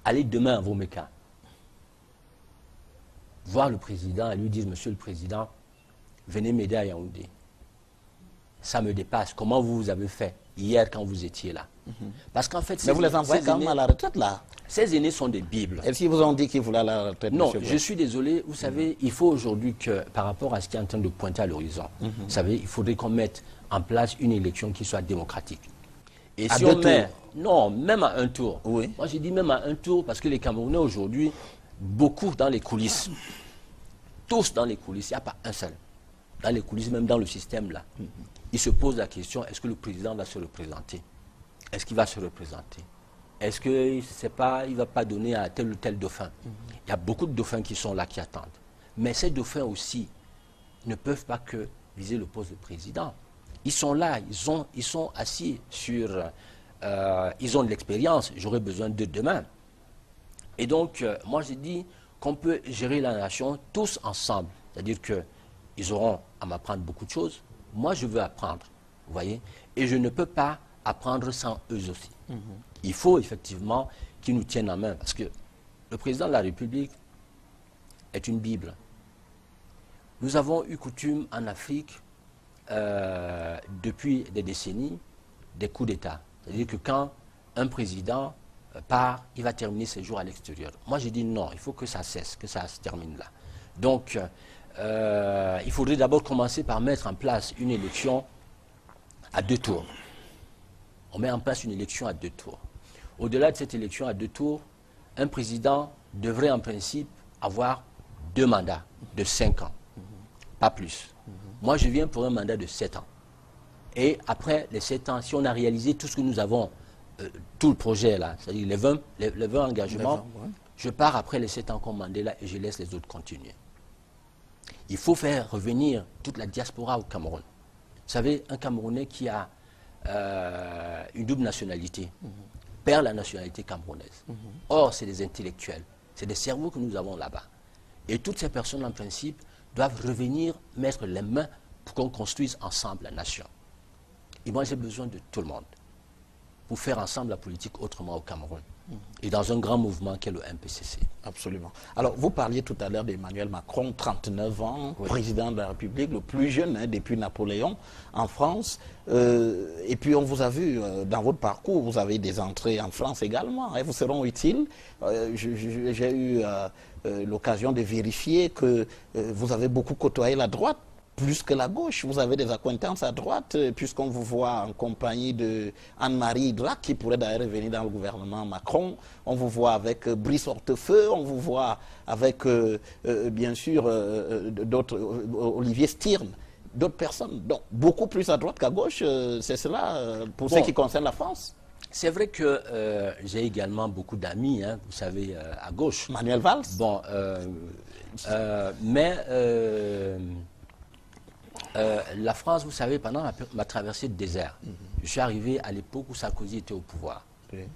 aller demain à Vomeka, voir le président et lui dire, Monsieur le Président, venez m'aider à Yaoundé. Ça me dépasse. Comment vous avez fait hier quand vous étiez là? Parce qu'en fait, mais vous les envoyez quand même à la retraite là. Ces aînés sont des bibles. Et si vous ont dit qu'ils voulaient à la retraite? Non, je suis désolé. Vous savez, il faut aujourd'hui que, par rapport à ce qui est en train de pointer à l'horizon, vous savez, il faudrait qu'on mette en place une élection qui soit démocratique. Et si on met... Non, même à un tour. Oui. Moi, j'ai dit même à un tour parce que les Camerounais aujourd'hui, beaucoup dans les coulisses, tous dans les coulisses, il n'y a pas un seul. Dans les coulisses, même dans le système là, ils se posent la question, est-ce que le président va se représenter? Est-ce qu'il va se représenter? Est-ce qu'il ne va pas donner à tel ou tel dauphin? Il y a beaucoup de dauphins qui sont là, qui attendent. Mais ces dauphins aussi ne peuvent pas que viser le poste de président. Ils sont là, ils sont assis sur... ils ont de l'expérience, j'aurai besoin d'eux demain. Et donc, moi j'ai dit qu'on peut gérer la nation tous ensemble. C'est-à-dire que ils auront à m'apprendre beaucoup de choses. Moi, je veux apprendre, vous voyez, et je ne peux pas apprendre sans eux aussi. Il faut effectivement qu'ils nous tiennent en main, parce que le président de la République est une Bible. Nous avons eu coutume en Afrique, depuis des décennies, des coups d'État. C'est-à-dire que quand un président part, il va terminer ses jours à l'extérieur. Moi, j'ai dit non, il faut que ça cesse, que ça se termine là. Donc, il faudrait d'abord commencer par mettre en place une élection à 2 tours. On met en place une élection à 2 tours. Au-delà de cette élection à 2 tours, un président devrait en principe avoir 2 mandats de 5 ans, pas plus. Moi, je viens pour un mandat de 7 ans. Et après les 7 ans, si on a réalisé tout ce que nous avons, tout le projet là, c'est-à-dire les 20 engagements, je pars après les 7 ans commandés là et je laisse les autres continuer. Il faut faire revenir toute la diaspora au Cameroun. Vous savez, un Camerounais qui a une double nationalité perd la nationalité camerounaise. Or, c'est des intellectuels, c'est des cerveaux que nous avons là-bas. Et toutes ces personnes, en principe, doivent revenir mettre les mains pour qu'on construise ensemble la nation. Et moi, j'ai besoin de tout le monde pour faire ensemble la politique autrement au Cameroun. Et dans un grand mouvement qu'est le MPCC. Absolument. Alors, vous parliez tout à l'heure d'Emmanuel Macron, 39 ans, président de la République, le plus jeune depuis Napoléon en France. Et puis, on vous a vu dans votre parcours, vous avez des entrées en France également. Elles vous seront utiles. J'ai eu l'occasion de vérifier que vous avez beaucoup côtoyé la droite, plus que la gauche. Vous avez des acquaintances à droite, puisqu'on vous voit en compagnie de Anne-Marie Drac, qui pourrait d'ailleurs venir dans le gouvernement Macron. On vous voit avec Brice Hortefeux, on vous voit avec, bien sûr, d'autres, Olivier Stirn, d'autres personnes. Donc, beaucoup plus à droite qu'à gauche, c'est cela, pour ce qui concerne la France. C'est vrai que j'ai également beaucoup d'amis, hein, vous savez, à gauche. Manuel Valls. Bon, mais la France, vous savez, pendant ma traversée de désert, je suis arrivé à l'époque où Sarkozy était au pouvoir.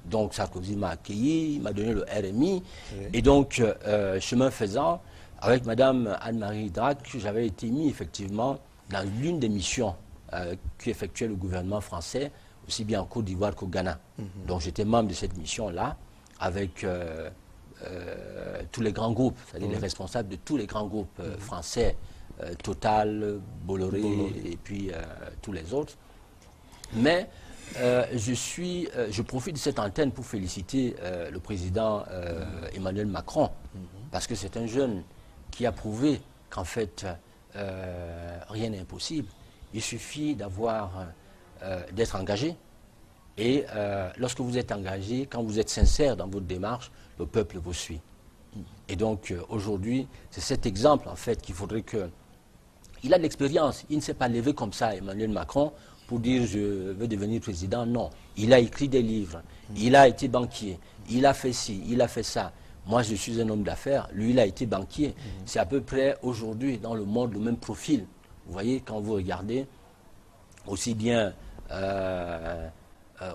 Donc Sarkozy m'a accueilli, il m'a donné le RMI. Et donc, chemin faisant, avec Madame Anne-Marie Drac, j'avais été mis effectivement dans l'une des missions qu'effectuait le gouvernement français, aussi bien en Côte d'Ivoire qu'au Ghana. Donc j'étais membre de cette mission-là, avec tous les grands groupes, c'est-à-dire les responsables de tous les grands groupes français, Total, Bolloré et puis tous les autres. Mais je profite de cette antenne pour féliciter le président Emmanuel Macron, parce que c'est un jeune qui a prouvé qu'en fait, rien n'est impossible. Il suffit d'être engagé. Et lorsque vous êtes engagé, quand vous êtes sincère dans votre démarche, le peuple vous suit. Et donc, aujourd'hui, c'est cet exemple, en fait, qu'il faudrait que... Il a de l'expérience. Il ne s'est pas levé comme ça, Emmanuel Macron, pour dire « je veux devenir président ». Non. Il a écrit des livres. Il a été banquier. Il a fait ci, il a fait ça. Moi, je suis un homme d'affaires. Lui, il a été banquier. C'est à peu près, aujourd'hui, dans le monde, le même profil. Vous voyez, quand vous regardez, aussi bien...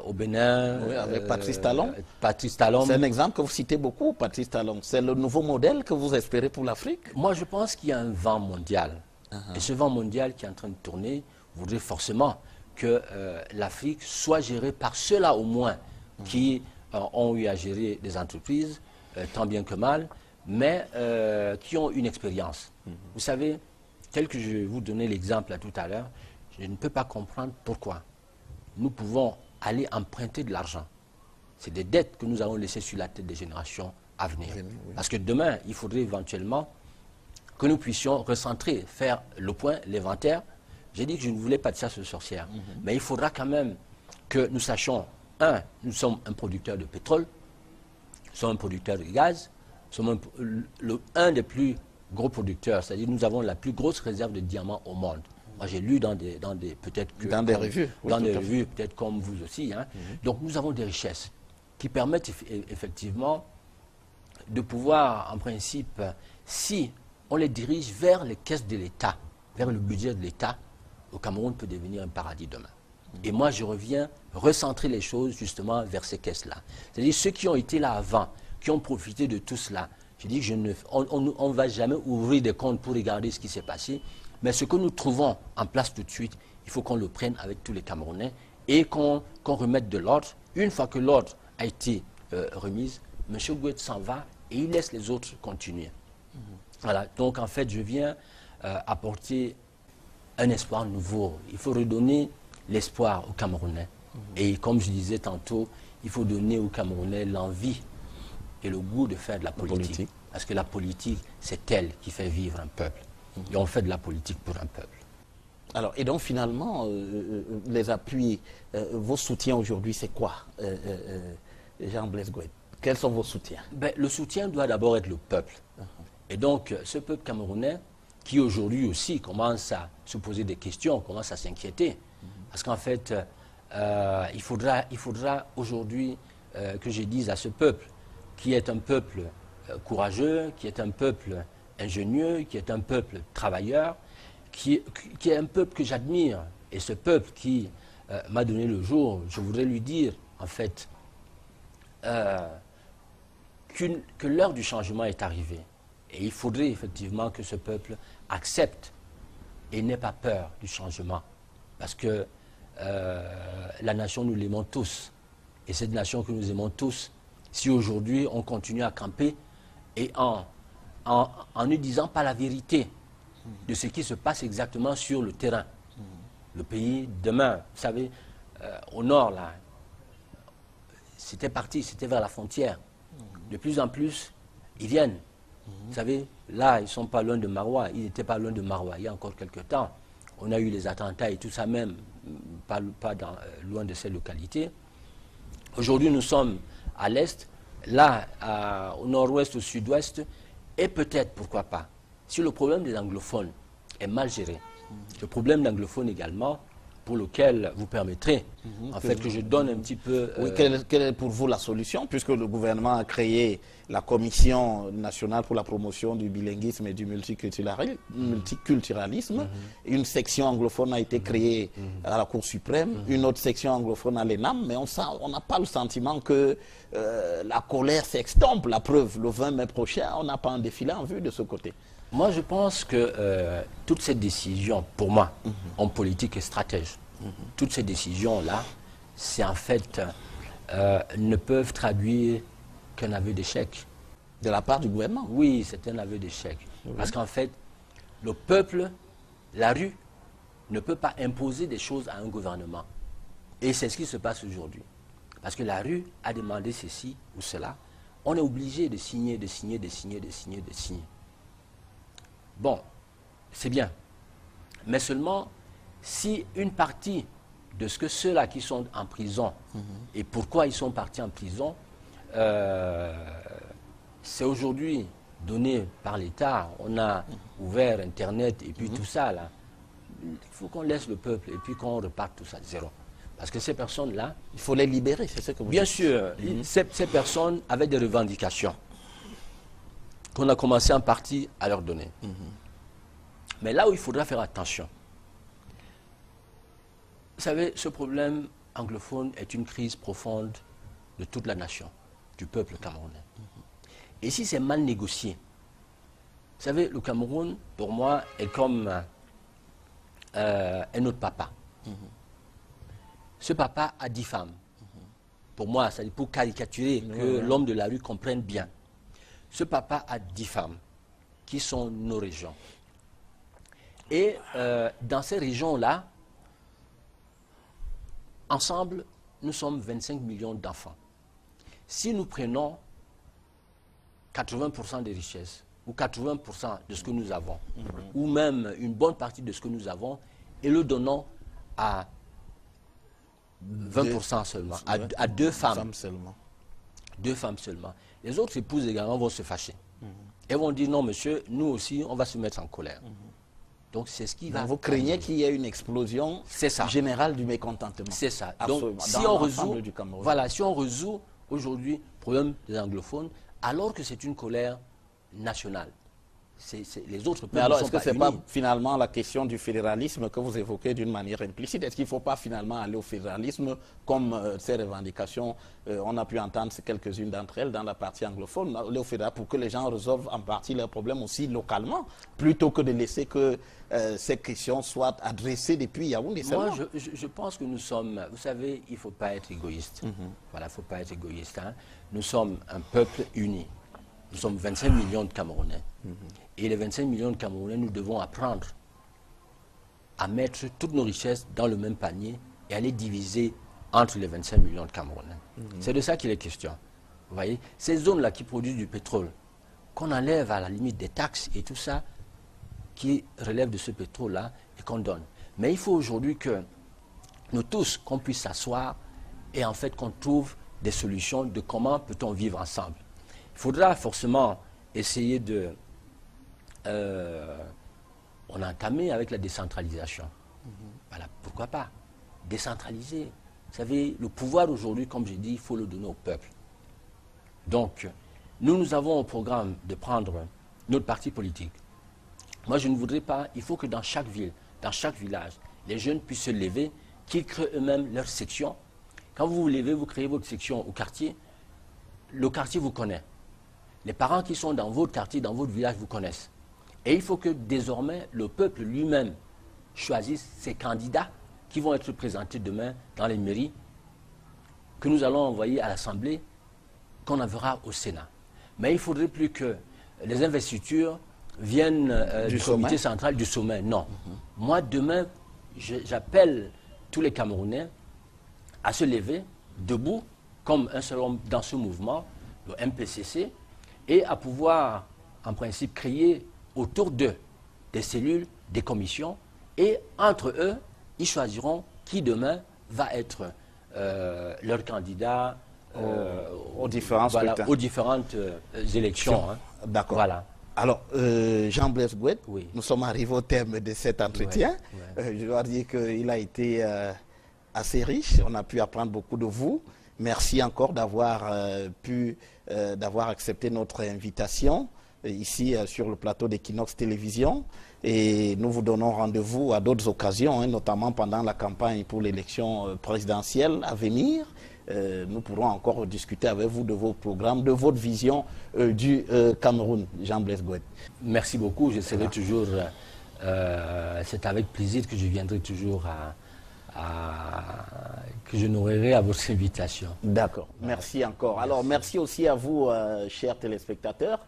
au Bénin, oui, avec Patrice Talon. Patrice Talon. C'est un exemple que vous citez beaucoup, Patrice Talon. C'est le nouveau modèle que vous espérez pour l'Afrique? Moi, je pense qu'il y a un vent mondial. Et ce vent mondial qui est en train de tourner voudrait forcément que l'Afrique soit gérée par ceux-là au moins qui ont eu à gérer des entreprises, tant bien que mal, mais qui ont une expérience. Vous savez, tel que je vais vous donner l'exemple tout à l'heure, je ne peux pas comprendre pourquoi nous pouvons aller emprunter de l'argent. C'est des dettes que nous allons laisser sur la tête des générations à venir. Parce que demain, il faudrait éventuellement que nous puissions recentrer, faire le point, l'inventaire. J'ai dit que je ne voulais pas de chasse aux sorcières. Mais il faudra quand même que nous sachions, nous sommes un producteur de pétrole, nous sommes un producteur de gaz, nous sommes un des plus gros producteurs, c'est-à-dire nous avons la plus grosse réserve de diamants au monde. Moi, j'ai lu dans des revues, peut-être comme vous aussi. Hein. Donc, nous avons des richesses qui permettent effectivement de pouvoir, en principe, si on les dirige vers les caisses de l'État, vers le budget de l'État, le Cameroun peut devenir un paradis demain. Et moi, je reviens recentrer les choses justement vers ces caisses-là. C'est-à-dire ceux qui ont été là avant, qui ont profité de tout cela. Je dis que on ne va jamais ouvrir des comptes pour regarder ce qui s'est passé. Mais ce que nous trouvons en place tout de suite, il faut qu'on le prenne avec tous les Camerounais et qu'on remette de l'ordre. Une fois que l'ordre a été remis, M. Gouet s'en va et il laisse les autres continuer. Voilà, donc en fait, je viens apporter un espoir nouveau. Il faut redonner l'espoir aux Camerounais. Et comme je disais tantôt, il faut donner aux Camerounais l'envie et le goût de faire de la politique. Parce que la politique, c'est elle qui fait vivre un peuple. Et on fait de la politique pour un peuple. Alors, et donc finalement, les appuis, vos soutiens aujourd'hui, c'est quoi, Jean-Blaise Gouet? Quels sont vos soutiens? Ben, le soutien doit d'abord être le peuple. Et donc, ce peuple camerounais, qui aujourd'hui aussi commence à se poser des questions, commence à s'inquiéter. Parce qu'en fait, il faudra aujourd'hui que je dise à ce peuple, qui est un peuple courageux, qui est un peuple ingénieux, qui est un peuple travailleur, qui est un peuple que j'admire. Et ce peuple qui m'a donné le jour, je voudrais lui dire, en fait, que l'heure du changement est arrivée. Et il faudrait effectivement que ce peuple accepte et n'ait pas peur du changement. Parce que la nation, nous l'aimons tous. Et cette nation que nous aimons tous, si aujourd'hui on continue à camper et en ne disant pas la vérité de ce qui se passe exactement sur le terrain. Le pays, demain, vous savez, au nord, là, c'était parti, c'était vers la frontière. De plus en plus, ils viennent. Vous savez, là, ils ne sont pas loin de Maroua. Ils n'étaient pas loin de Maroua il y a encore quelques temps. On a eu les attentats et tout ça même, pas loin de ces localités. Aujourd'hui, nous sommes à l'est, là, au nord-ouest, au sud-ouest, et peut-être, pourquoi pas, si le problème des anglophones est mal géré, le problème d'anglophones également, pour lequel vous permettrez, en fait, que je donne un petit peu... Oui, quelle est pour vous la solution, puisque le gouvernement a créé la Commission nationale pour la promotion du bilinguisme et du multiculturalisme. Une section anglophone a été créée à la Cour suprême, une autre section anglophone à l'ENAM, mais on n'a pas le sentiment que la colère s'extompe. La preuve, le 20 mai prochain, on n'a pas un défilé en vue de ce côté. Moi, je pense que toutes ces décisions, pour moi, en politique et stratège, toutes ces décisions-là, c'est en fait, ne peuvent traduire qu'un aveu d'échec. De la part du gouvernement? Oui, c'est un aveu d'échec. Parce qu'en fait, le peuple, la rue, ne peut pas imposer des choses à un gouvernement. Et c'est ce qui se passe aujourd'hui. Parce que la rue a demandé ceci ou cela. On est obligé de signer, de signer, de signer, de signer, de signer. Bon, c'est bien. Mais seulement si une partie de ce que ceux-là qui sont en prison, et pourquoi ils sont partis en prison, c'est aujourd'hui donné par l'État. On a ouvert Internet et puis tout ça, là. Il faut qu'on laisse le peuple et puis qu'on reparte tout ça de zéro. Parce que ces personnes-là... Il faut les libérer, c'est ce que vous bien dites. Sûr, ces personnes avaient des revendications qu'on a commencé en partie à leur donner. Mais là où il faudra faire attention, vous savez, ce problème anglophone est une crise profonde de toute la nation, du peuple camerounais. Et si c'est mal négocié, vous savez, le Cameroun, pour moi, est comme un autre papa. Ce papa a 10 femmes. Pour moi, c'est pour caricaturer, que l'homme de la rue comprenne bien. Ce papa a 10 femmes, qui sont nos régions. Et dans ces régions-là, ensemble, nous sommes 25 millions d'enfants. Si nous prenons 80% des richesses, ou 80% de ce que nous avons, ou même une bonne partie de ce que nous avons, et le donnons à 20% seulement, à 2 femmes. Deux femmes seulement. Les autres épouses également vont se fâcher. Elles vont dire non monsieur, nous aussi on va se mettre en colère. Donc c'est ce qui va... Vous craignez qu'il y ait une explosion générale du mécontentement. C'est ça. Donc si on résout, voilà, si on résout aujourd'hui le problème des anglophones, alors que c'est une colère nationale, les autres peuples. Mais alors, ne est-ce sont que ce n'est pas pas unis. finalement la question du fédéralisme que vous évoquez d'une manière implicite? Est-ce qu'il ne faut pas finalement aller au fédéralisme comme ces revendications, on a pu entendre quelques-unes d'entre elles dans la partie anglophone, aller au fédéralisme pour que les gens résolvent en partie leurs problèmes aussi localement, plutôt que de laisser que ces questions soient adressées depuis Yaoundé seulement? Moi, je pense que nous sommes, vous savez, il ne faut pas être égoïste. Voilà, il ne faut pas être égoïste. Hein. Nous sommes un peuple uni. Nous sommes 25 millions de Camerounais. Et les 25 millions de Camerounais, nous devons apprendre à mettre toutes nos richesses dans le même panier et à les diviser entre les 25 millions de Camerounais. C'est de ça qu'il est question. Vous voyez, ces zones-là qui produisent du pétrole, qu'on enlève à la limite des taxes et tout ça, qui relève de ce pétrole-là et qu'on donne. Mais il faut aujourd'hui que nous tous, qu'on puisse s'asseoir et en fait qu'on trouve des solutions de comment peut-on vivre ensemble. Il faudra forcément essayer de... on a entamé avec la décentralisation. Voilà, pourquoi pas décentraliser. Vous savez, le pouvoir aujourd'hui, comme j'ai dit, il faut le donner au peuple. Donc, nous avons au programme de prendre notre parti politique. Moi, je ne voudrais pas, il faut que dans chaque ville, dans chaque village, les jeunes puissent se lever, qu'ils créent eux-mêmes leur section. Quand vous vous levez, vous créez votre section au quartier, le quartier vous connaît. Les parents qui sont dans votre quartier, dans votre village, vous connaissent. Et il faut que désormais, le peuple lui-même choisisse ses candidats qui vont être présentés demain dans les mairies, que nous allons envoyer à l'Assemblée, qu'on enverra au Sénat. Mais il ne faudrait plus que les investitures viennent du comité central du sommet. Non. Moi, demain, j'appelle tous les Camerounais à se lever debout, comme un seul homme dans ce mouvement, le MPCC, et à pouvoir, en principe, créer autour d'eux des cellules, des commissions, et entre eux, ils choisiront qui demain va être leur candidat aux différents aux différentes élections. Hein. D'accord. Voilà. Alors, Jean-Blaise Gouet, oui. Nous sommes arrivés au terme de cet entretien. Je dois dire qu'il a été assez riche. On a pu apprendre beaucoup de vous. Merci encore d'avoir d'avoir accepté notre invitation ici sur le plateau d'Equinox Télévision. Et nous vous donnons rendez-vous à d'autres occasions, hein, notamment pendant la campagne pour l'élection présidentielle à venir. Nous pourrons encore discuter avec vous de vos programmes, de votre vision du Cameroun, Jean-Blaise Gouet. Merci beaucoup. Je serai toujours... c'est avec plaisir que je viendrai toujours que je nourrirai à votre invitation. D'accord. Merci encore. Alors, merci aussi à vous, chers téléspectateurs.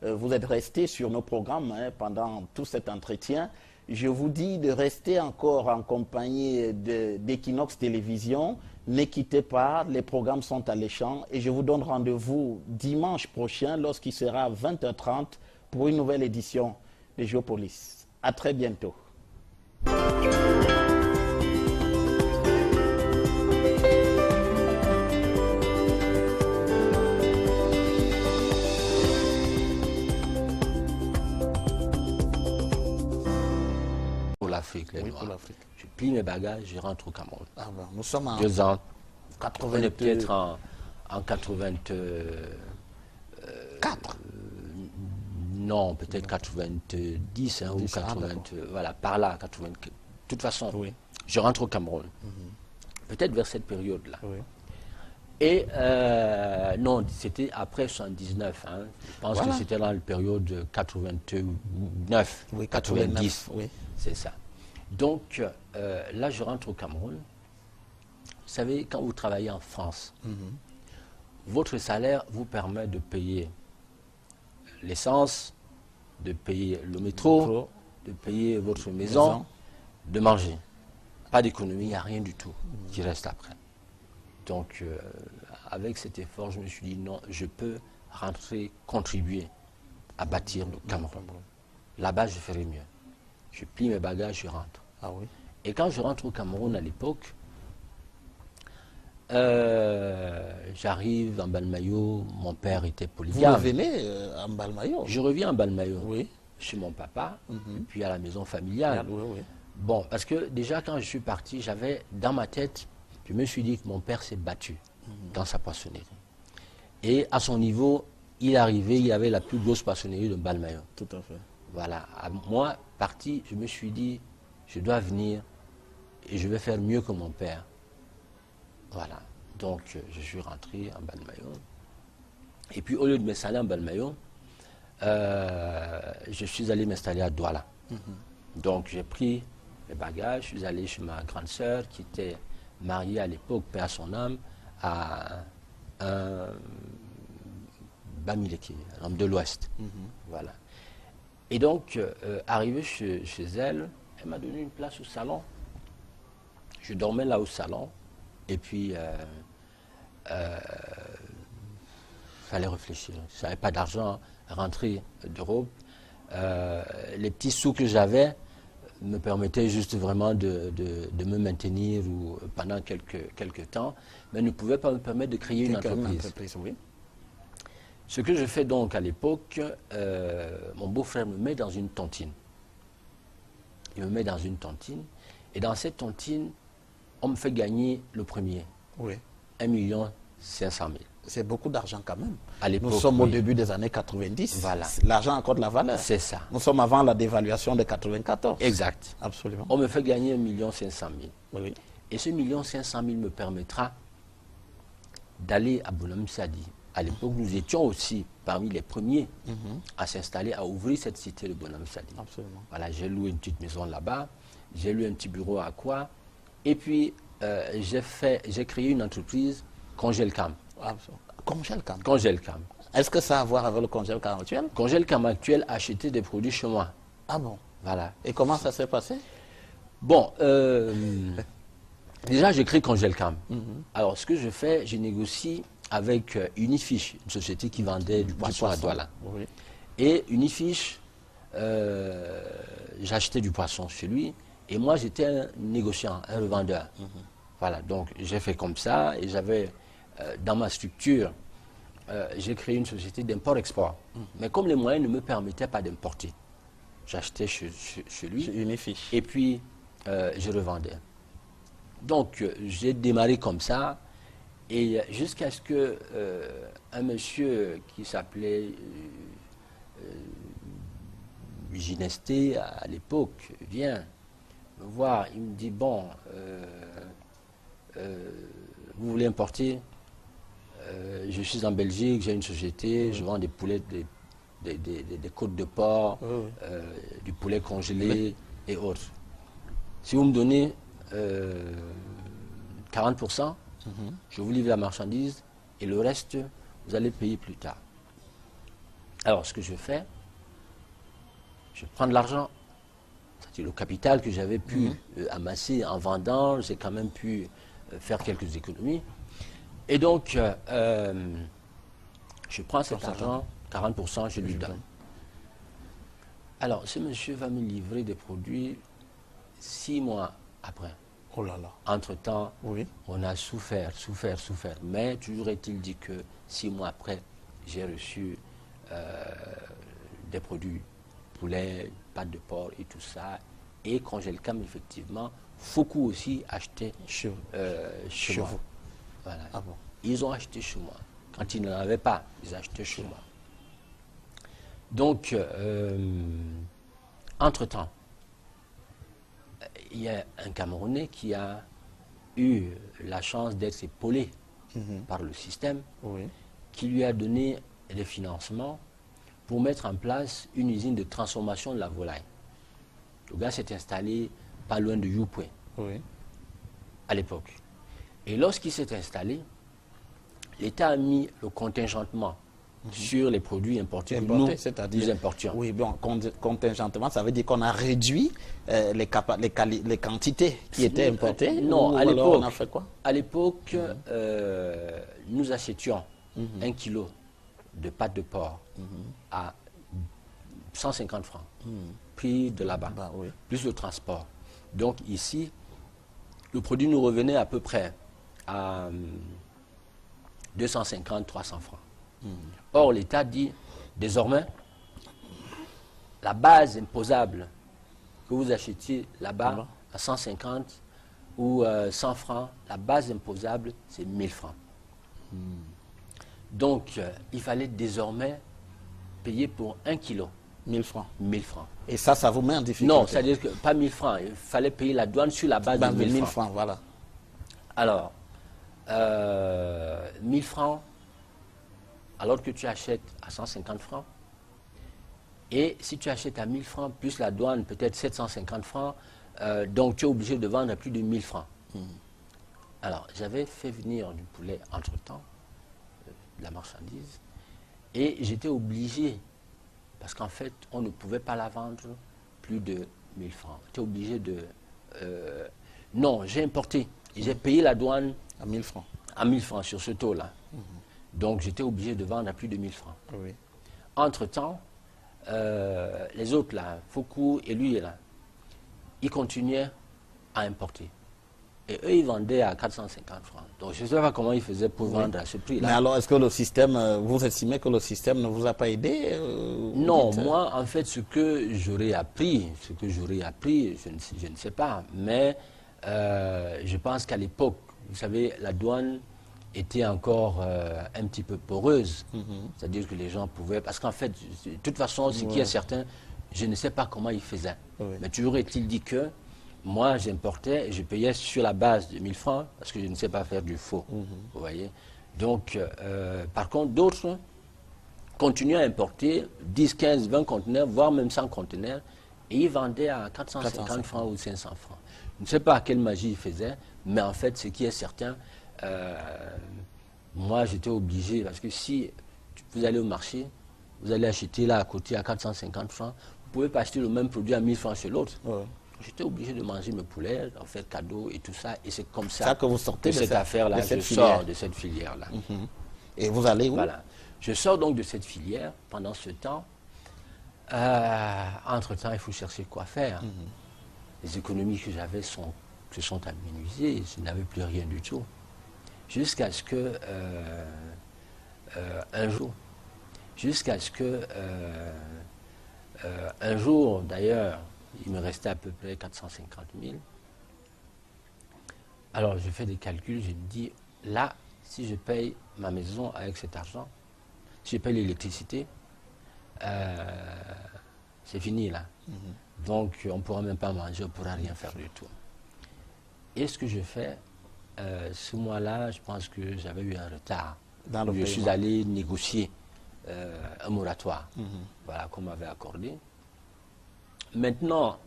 Vous êtes restés sur nos programmes hein, pendant tout cet entretien. Je vous dis de rester encore en compagnie d'Equinox Télévision. Ne quittez pas, les programmes sont alléchants et je vous donne rendez-vous dimanche prochain lorsqu'il sera 20h30 pour une nouvelle édition de Géopolis. À très bientôt. L'Afrique, les Noirs. Je plie mes bagages, je rentre au Cameroun. Ah ben, nous sommes en 2 ans. 80... On est peut-être en 84. Non, peut-être 90 hein, ou 80. Voilà, par là, 80. De toute façon, je rentre au Cameroun. Peut-être vers cette période-là. Et non, c'était après 79. Hein. Je pense que c'était dans la période 89, 90. C'est ça. Donc, là, je rentre au Cameroun. Vous savez, quand vous travaillez en France, votre salaire vous permet de payer l'essence, de payer le métro, de payer votre maison, de manger. Pas d'économie, il n'y a rien du tout qui reste après. Donc, avec cet effort, je me suis dit non, je peux rentrer, contribuer à bâtir le Cameroun. Là-bas, je ferai mieux. Je plie mes bagages, je rentre. Et quand je rentre au Cameroun à l'époque, j'arrive en Balmayo, mon père était polygame. Vous revenez en Balmayo? Je reviens en Balmayo, chez mon papa, et puis à la maison familiale. Bon, parce que déjà quand je suis parti, j'avais dans ma tête, je me suis dit que mon père s'est battu dans sa poissonnerie. Et à son niveau, il arrivait, il avait la plus grosse poissonnerie de Balmayo. Tout à fait. Voilà. À moi, parti, je me suis dit, je dois venir et je vais faire mieux que mon père. Voilà. Donc, je suis rentré en Balmayon. Et puis, au lieu de m'installer en Balmayon, je suis allé m'installer à Douala. Donc, j'ai pris mes bagages, je suis allé chez ma grande sœur qui était mariée à l'époque, paix à son âme, à un Bamileke, un homme de l'Ouest. Voilà. Et donc, arrivé chez elle, elle m'a donné une place au salon. Je dormais là au salon. Et puis, fallait réfléchir. Je n'avais pas d'argent à rentrer d'Europe. Les petits sous que j'avais me permettaient juste vraiment de me maintenir pendant quelques temps, mais ne pouvaient pas me permettre de créer une entreprise. Oui. Ce que je fais donc à l'époque, mon beau-frère me met dans une tontine. Il me met dans une tontine, et dans cette tontine, on me fait gagner le premier. Oui. 1 500 000. C'est beaucoup d'argent quand même. À l'époque, nous sommes au début des années 90. Voilà. L'argent a encore de la valeur. C'est ça. Nous sommes avant la dévaluation de 94. Exact. Absolument. On me fait gagner 1 500 000. Oui. Et ce 1 500 000 me permettra d'aller à Bonhomme Sadi. À l'époque, nous étions aussi parmi les premiers à s'installer, à ouvrir cette cité de Bonhomme Sadi. Absolument. Voilà, j'ai loué une petite maison là-bas, j'ai loué un petit bureau à Quoi, et puis j'ai créé une entreprise, Congelcam. Congelcam. Congelcam. Est-ce que ça a à voir avec le Congelcam actuel? Congelcam actuel a acheté des produits chez moi. Ah bon? Voilà. Et comment ça s'est passé? Bon, déjà j'ai créé Congelcam. Alors ce que je fais, je négocie avec Unifiche, une société qui vendait du poisson à Douala. Oui. Et Unifiche, j'achetais du poisson chez lui, et moi j'étais un négociant, un revendeur. Voilà, donc j'ai fait comme ça, et j'avais, dans ma structure, j'ai créé une société d'import-export. Mais comme les moyens ne me permettaient pas d'importer, j'achetais chez lui, Unifiche. et puis je revendais. Donc j'ai démarré comme ça, et jusqu'à ce que un monsieur qui s'appelait Ginesté à l'époque vient me voir, il me dit, bon, vous voulez importer? Je suis en Belgique, j'ai une société, je vends des poulets, des côtes de porc, du poulet congelé et autres. Si vous me donnez 40%, je vous livre la marchandise et le reste, vous allez payer plus tard. Alors, ce que je fais, je prends de l'argent, c'est-à-dire le capital que j'avais pu amasser en vendant, j'ai quand même pu faire quelques économies. Et donc, je prends cet argent, 40%, je lui donne. Alors, ce monsieur va me livrer des produits 6 mois après. Oh là là. Entre-temps, Oui. on a souffert. Mais toujours est-il dit que 6 mois après, j'ai reçu des produits, poulet, pâte de porc et tout ça. Et Congelcam, effectivement, Foucault aussi achetait chez moi. vous. Voilà. Ah bon. Ils ont acheté chez moi. Quand ils n'en avaient pas, ils achetaient chez moi. Donc, entre-temps, il y a un Camerounais qui a eu la chance d'être épaulé par le système, qui lui a donné des financements pour mettre en place une usine de transformation de la volaille. Le gars s'est installé pas loin de Youpoué, à l'époque. Et lorsqu'il s'est installé, l'État a mis le contingentement sur les produits importés que nous importions. Oui, bon, contingentement, ça veut dire qu'on a réduit les quantités qui étaient importées. Non, à l'époque, on a fait quoi? À l'époque, nous achetions 1 kilo de pâte de porc à 150 francs, prix de là-bas, plus le transport. Donc ici, le produit nous revenait à peu près à 250-300 francs. Or, l'État dit, désormais, la base imposable que vous achetiez là-bas à 150 ou 100 francs, la base imposable, c'est 1000 francs. Donc, il fallait désormais payer pour 1 kilo 1000 francs. 1000 francs. Et ça vous met en difficulté? Non, c'est-à-dire que pas 1000 francs. Il fallait payer la douane sur la base de 1000 francs. Voilà. Alors, 1000 francs, alors que tu achètes à 150 francs, et si tu achètes à 1000 francs, plus la douane, peut-être 750 francs, donc tu es obligé de vendre à plus de 1000 francs. Alors, j'avais fait venir du poulet entre-temps, de la marchandise, et j'étais obligé, parce qu'en fait, on ne pouvait pas la vendre plus de 1000 francs. Tu es obligé de... non, j'ai importé. J'ai payé la douane à 1000 francs. À 1000 francs sur ce taux-là. Donc, j'étais obligé de vendre à plus de 1000 francs. Oui. Entre-temps, les autres, là, Foucault et lui, là, ils continuaient à importer. Et eux, ils vendaient à 450 francs. Donc, je ne sais pas comment ils faisaient pour vendre à ce prix-là. Mais alors, est-ce que le système, vous estimez que le système ne vous a pas aidé Non, moi, en fait, ce que j'aurais appris, je ne sais pas. Mais je pense qu'à l'époque, vous savez, la douane était encore un petit peu poreuse. C'est-à-dire que les gens pouvaient... Parce qu'en fait, de toute façon, ce qui est certain, je ne sais pas comment ils faisaient. Mais toujours est-il dit que moi, j'importais et je payais sur la base de 1000 francs parce que je ne sais pas faire du faux. Vous voyez. Donc, par contre, d'autres continuaient à importer 10, 15, 20 conteneurs, voire même 100 conteneurs, et ils vendaient à 450 francs ou 500 francs. Je ne sais pas quelle magie ils faisaient, mais en fait, ce qui est certain, moi, j'étais obligé, parce que si vous allez au marché, vous allez acheter là à côté à 450 francs, vous ne pouvez pas acheter le même produit à 1000 francs chez l'autre. J'étais obligé de manger mes poulets, en faire cadeau et tout ça. Et c'est comme ça que vous sortez de cette affaire-là, je sors de cette filière-là. Et vous allez où? Voilà. Je sors donc de cette filière pendant ce temps. Entre-temps, il faut chercher quoi faire. Les économies que j'avais se sont aménuisées, je n'avais plus rien du tout. Jusqu'à ce que, un jour, d'ailleurs, il me restait à peu près 450 000. Alors, je fais des calculs, je me dis, là, si je paye ma maison avec cet argent, si je paye l'électricité, c'est fini, là. Donc, on ne pourra même pas manger, on ne pourra rien faire du tout. Et ce que je fais, ce mois-là, je pense que j'avais eu un retard. Je suis allé négocier un moratoire, voilà, qu'on m'avait accordé. Maintenant,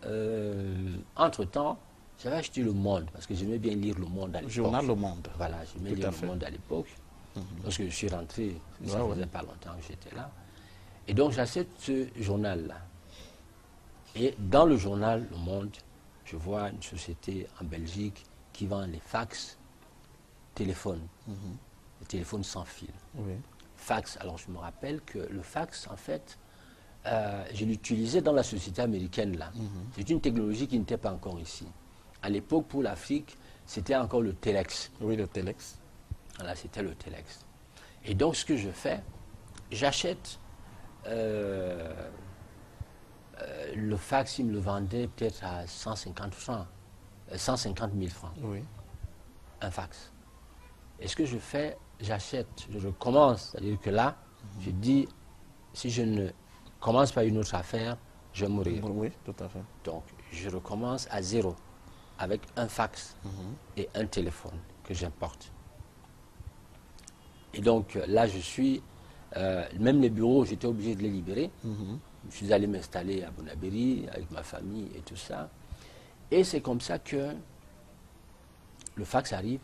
entre-temps, j'avais acheté Le Monde, parce que j'aimais bien lire Le Monde à l'époque. Journal Le Monde. Voilà, j'aimais lire Le Monde à l'époque, parce que je suis rentré, ça ne faisait pas longtemps que j'étais là. Et donc, j'achète ce journal-là. Et dans le journal Le Monde, je vois une société en Belgique qui vend les fax téléphones, les téléphones sans fil. Fax, alors je me rappelle que le fax, en fait, je l'utilisais dans la société américaine, là. C'est une technologie qui n'était pas encore ici. À l'époque, pour l'Afrique, c'était encore le téléx. Oui, le téléx. Voilà, c'était le téléx. Et donc, ce que je fais, j'achète le fax, il me le vendait peut-être à 150 francs, 150 000 francs. Un fax. Et ce que je fais, j'achète, je commence, c'est-à-dire que là, je dis, si je ne commence pas une autre affaire, je vais mourir. Oui, tout à fait. Donc, je recommence à zéro, avec un fax et un téléphone que j'importe. Et donc, là, je suis, même les bureaux, j'étais obligé de les libérer. Je suis allé m'installer à Bonabéry avec ma famille et tout ça. Et c'est comme ça que le fax arrive.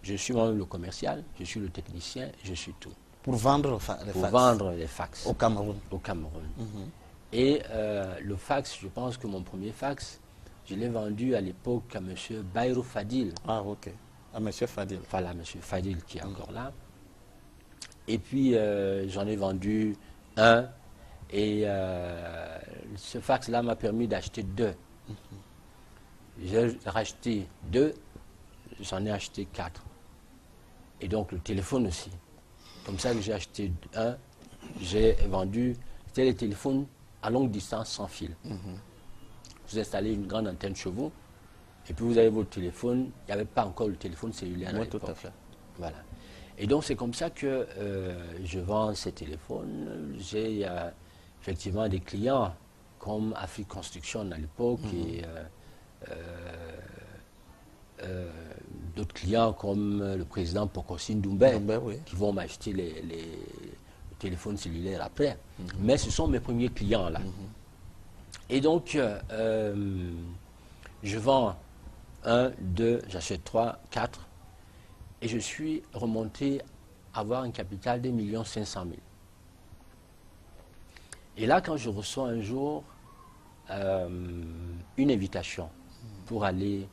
Je suis moi-même le commercial, je suis le technicien, je suis tout. Pour vendre les fax. Au Cameroun. Au Cameroun. Et le fax, je pense que mon premier fax, je l'ai vendu à l'époque à M. Bayrou Fadil. Ah, ok. À M. Fadil. Voilà, M. Fadil qui est encore là. Et puis, j'en ai vendu un. Et ce fax-là m'a permis d'acheter 2. J'ai racheté 2, j'en ai acheté 4. Et donc le téléphone aussi. Comme ça que j'ai acheté 1, j'ai vendu, c'était les téléphones à longue distance sans fil. Vous installez une grande antenne chez vous, et puis vous avez votre téléphone, il n'y avait pas encore le téléphone cellulaire à l'époque. Tout à fait. Voilà. Et donc c'est comme ça que je vends ces téléphones. J'ai effectivement des clients comme Afrique Construction à l'époque et d'autres clients comme le président Pokosi Doumbé qui vont m'acheter les téléphones cellulaires après. Mais ce sont mes premiers clients là. Et donc, je vends 1, 2, j'achète 3, 4 et je suis remonté à avoir un capital de 1 500 000. Et là, quand je reçois un jour une invitation pour aller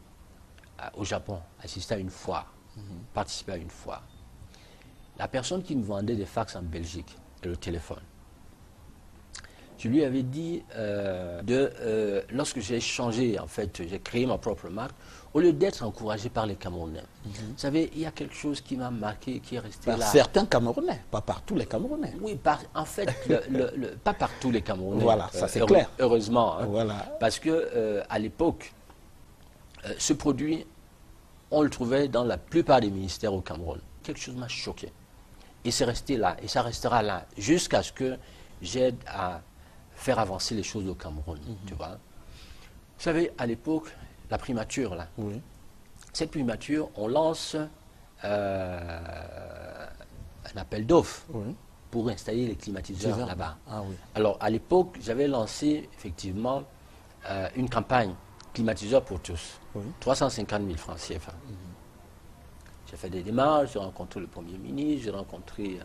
au Japon, assister à une foire, participer à une foire, la personne qui me vendait des fax en Belgique et le téléphone, je lui avais dit, lorsque j'ai changé, en fait, j'ai créé ma propre marque, au lieu d'être encouragé par les Camerounais. Vous savez, il y a quelque chose qui m'a marqué, qui est resté là. Certains Camerounais, pas par tous les Camerounais. Oui, en fait, pas par tous les Camerounais. Voilà, ça c'est clair. Heureusement. Hein, voilà. Parce que à l'époque, ce produit, on le trouvait dans la plupart des ministères au Cameroun. Quelque chose m'a choqué. Et c'est resté là, et ça restera là, jusqu'à ce que j'aide à faire avancer les choses au Cameroun, tu vois. Vous savez, à l'époque, la primature, là, cette primature, on lance un appel d'offres pour installer les climatiseurs là-bas. Alors, à l'époque, j'avais lancé, effectivement, une campagne climatiseur pour tous, 350 000 francs CFA. J'ai fait des démarches, j'ai rencontré le Premier ministre, j'ai rencontré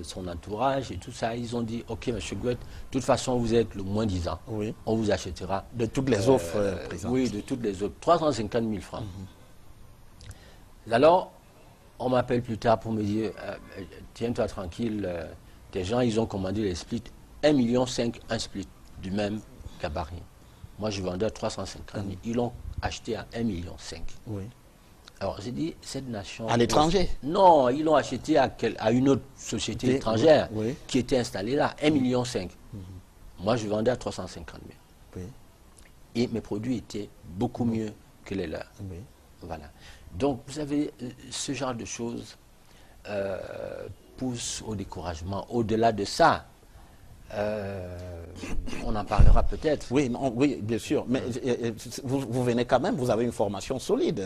son entourage et tout ça. Ils ont dit, ok, M. Gouet, de toute façon, vous êtes le moins 10 ans. On vous achètera. De toutes les offres présentes. Oui, de toutes les offres. 350 000 francs. Alors, on m'appelle plus tard pour me dire, tiens-toi tranquille, des gens, ils ont commandé les splits. 1,5 million, un split du même gabarit. Moi, je vendais à 350 000. Ils l'ont acheté à 1,5 million. Alors, j'ai dit, cette nation... À l'étranger? Non, ils l'ont acheté à une autre société étrangère qui était installée là, 1,5 million. Moi, je vendais à 350 000. Et mes produits étaient beaucoup mieux que les leurs. Voilà. Donc, vous savez, ce genre de choses pousse au découragement. Au-delà de ça, on en parlera peut-être. Oui, oui, bien sûr. Mais vous venez quand même, vous avez une formation solide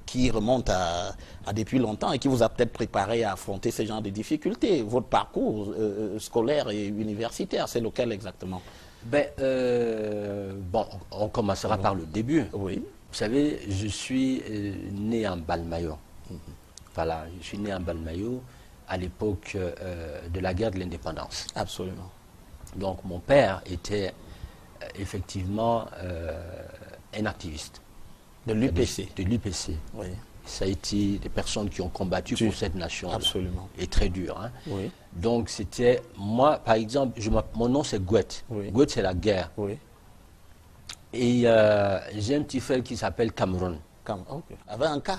qui remonte à depuis longtemps et qui vous a peut-être préparé à affronter ce genre de difficultés. Votre parcours scolaire et universitaire, c'est lequel exactement? Ben, bon, on commencera par le début. Oui. Vous savez, je suis né en Balmayo. Voilà, je suis né en Balmayo à l'époque de la guerre de l'indépendance. Absolument. Donc mon père était effectivement un activiste. De l'UPC. De l'UPC. Oui. Ça a été des personnes qui ont combattu pour cette nation. Absolument. Et très dur. Hein. Oui. Donc c'était, moi par exemple, mon nom c'est Gouet. Gouet c'est la guerre. Oui. Et j'ai un petit frère qui s'appelle Cameroun. Avec un K?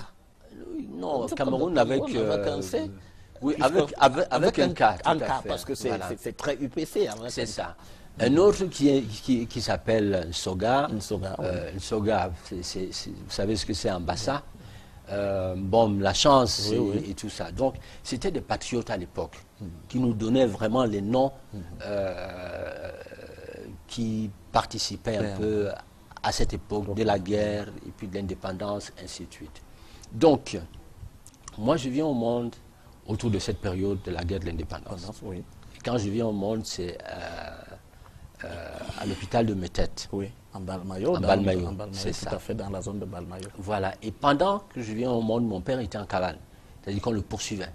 Non, Cameroun avec un C? Oui, avec un K. Un K, parce que c'est très UPC. C'est ça. Un autre qui s'appelle Nsoga. Nsoga, vous savez ce que c'est en Bassa. Bon, la chance et tout ça. Donc, c'était des patriotes à l'époque qui nous donnaient vraiment les noms qui participaient un peu à cette époque de la guerre et puis de l'indépendance, ainsi de suite. Donc, moi, je viens au monde autour de cette période de la guerre de l'indépendance. Et quand je viens au monde, c'est à l'hôpital de Métète. Oui, en Balmayo. C'est ça. Tout à fait dans la zone de Balmayo. Voilà. Et pendant que je viens au monde, mon père était en cavale. C'est-à-dire qu'on le poursuivait.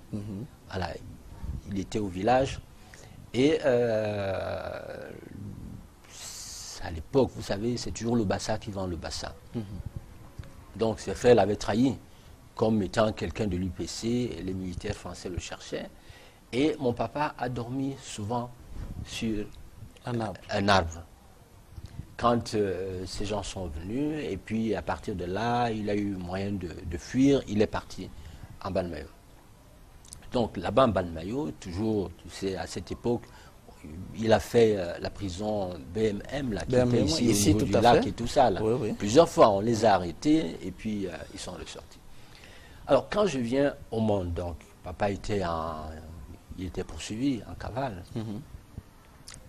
Voilà. Il était au village. Et à l'époque, vous savez, c'est toujours le Bassa qui vend le Bassa. Donc ses frères l'avaient trahi comme étant quelqu'un de l'UPC, et les militaires français le cherchaient. Et mon papa a dormi souvent sur un arbre. Quand ces gens sont venus, et puis à partir de là, il a eu moyen de fuir, il est parti en Balmayo. Donc là-bas en Balmayo, toujours, tu sais, à cette époque, il a fait la prison BMM, là, qui était ici au niveau du lac et tout ça. Là. Plusieurs fois, on les a arrêtés, et puis ils sont ressortis. Alors, quand je viens au monde, donc, papa était il était poursuivi en cavale.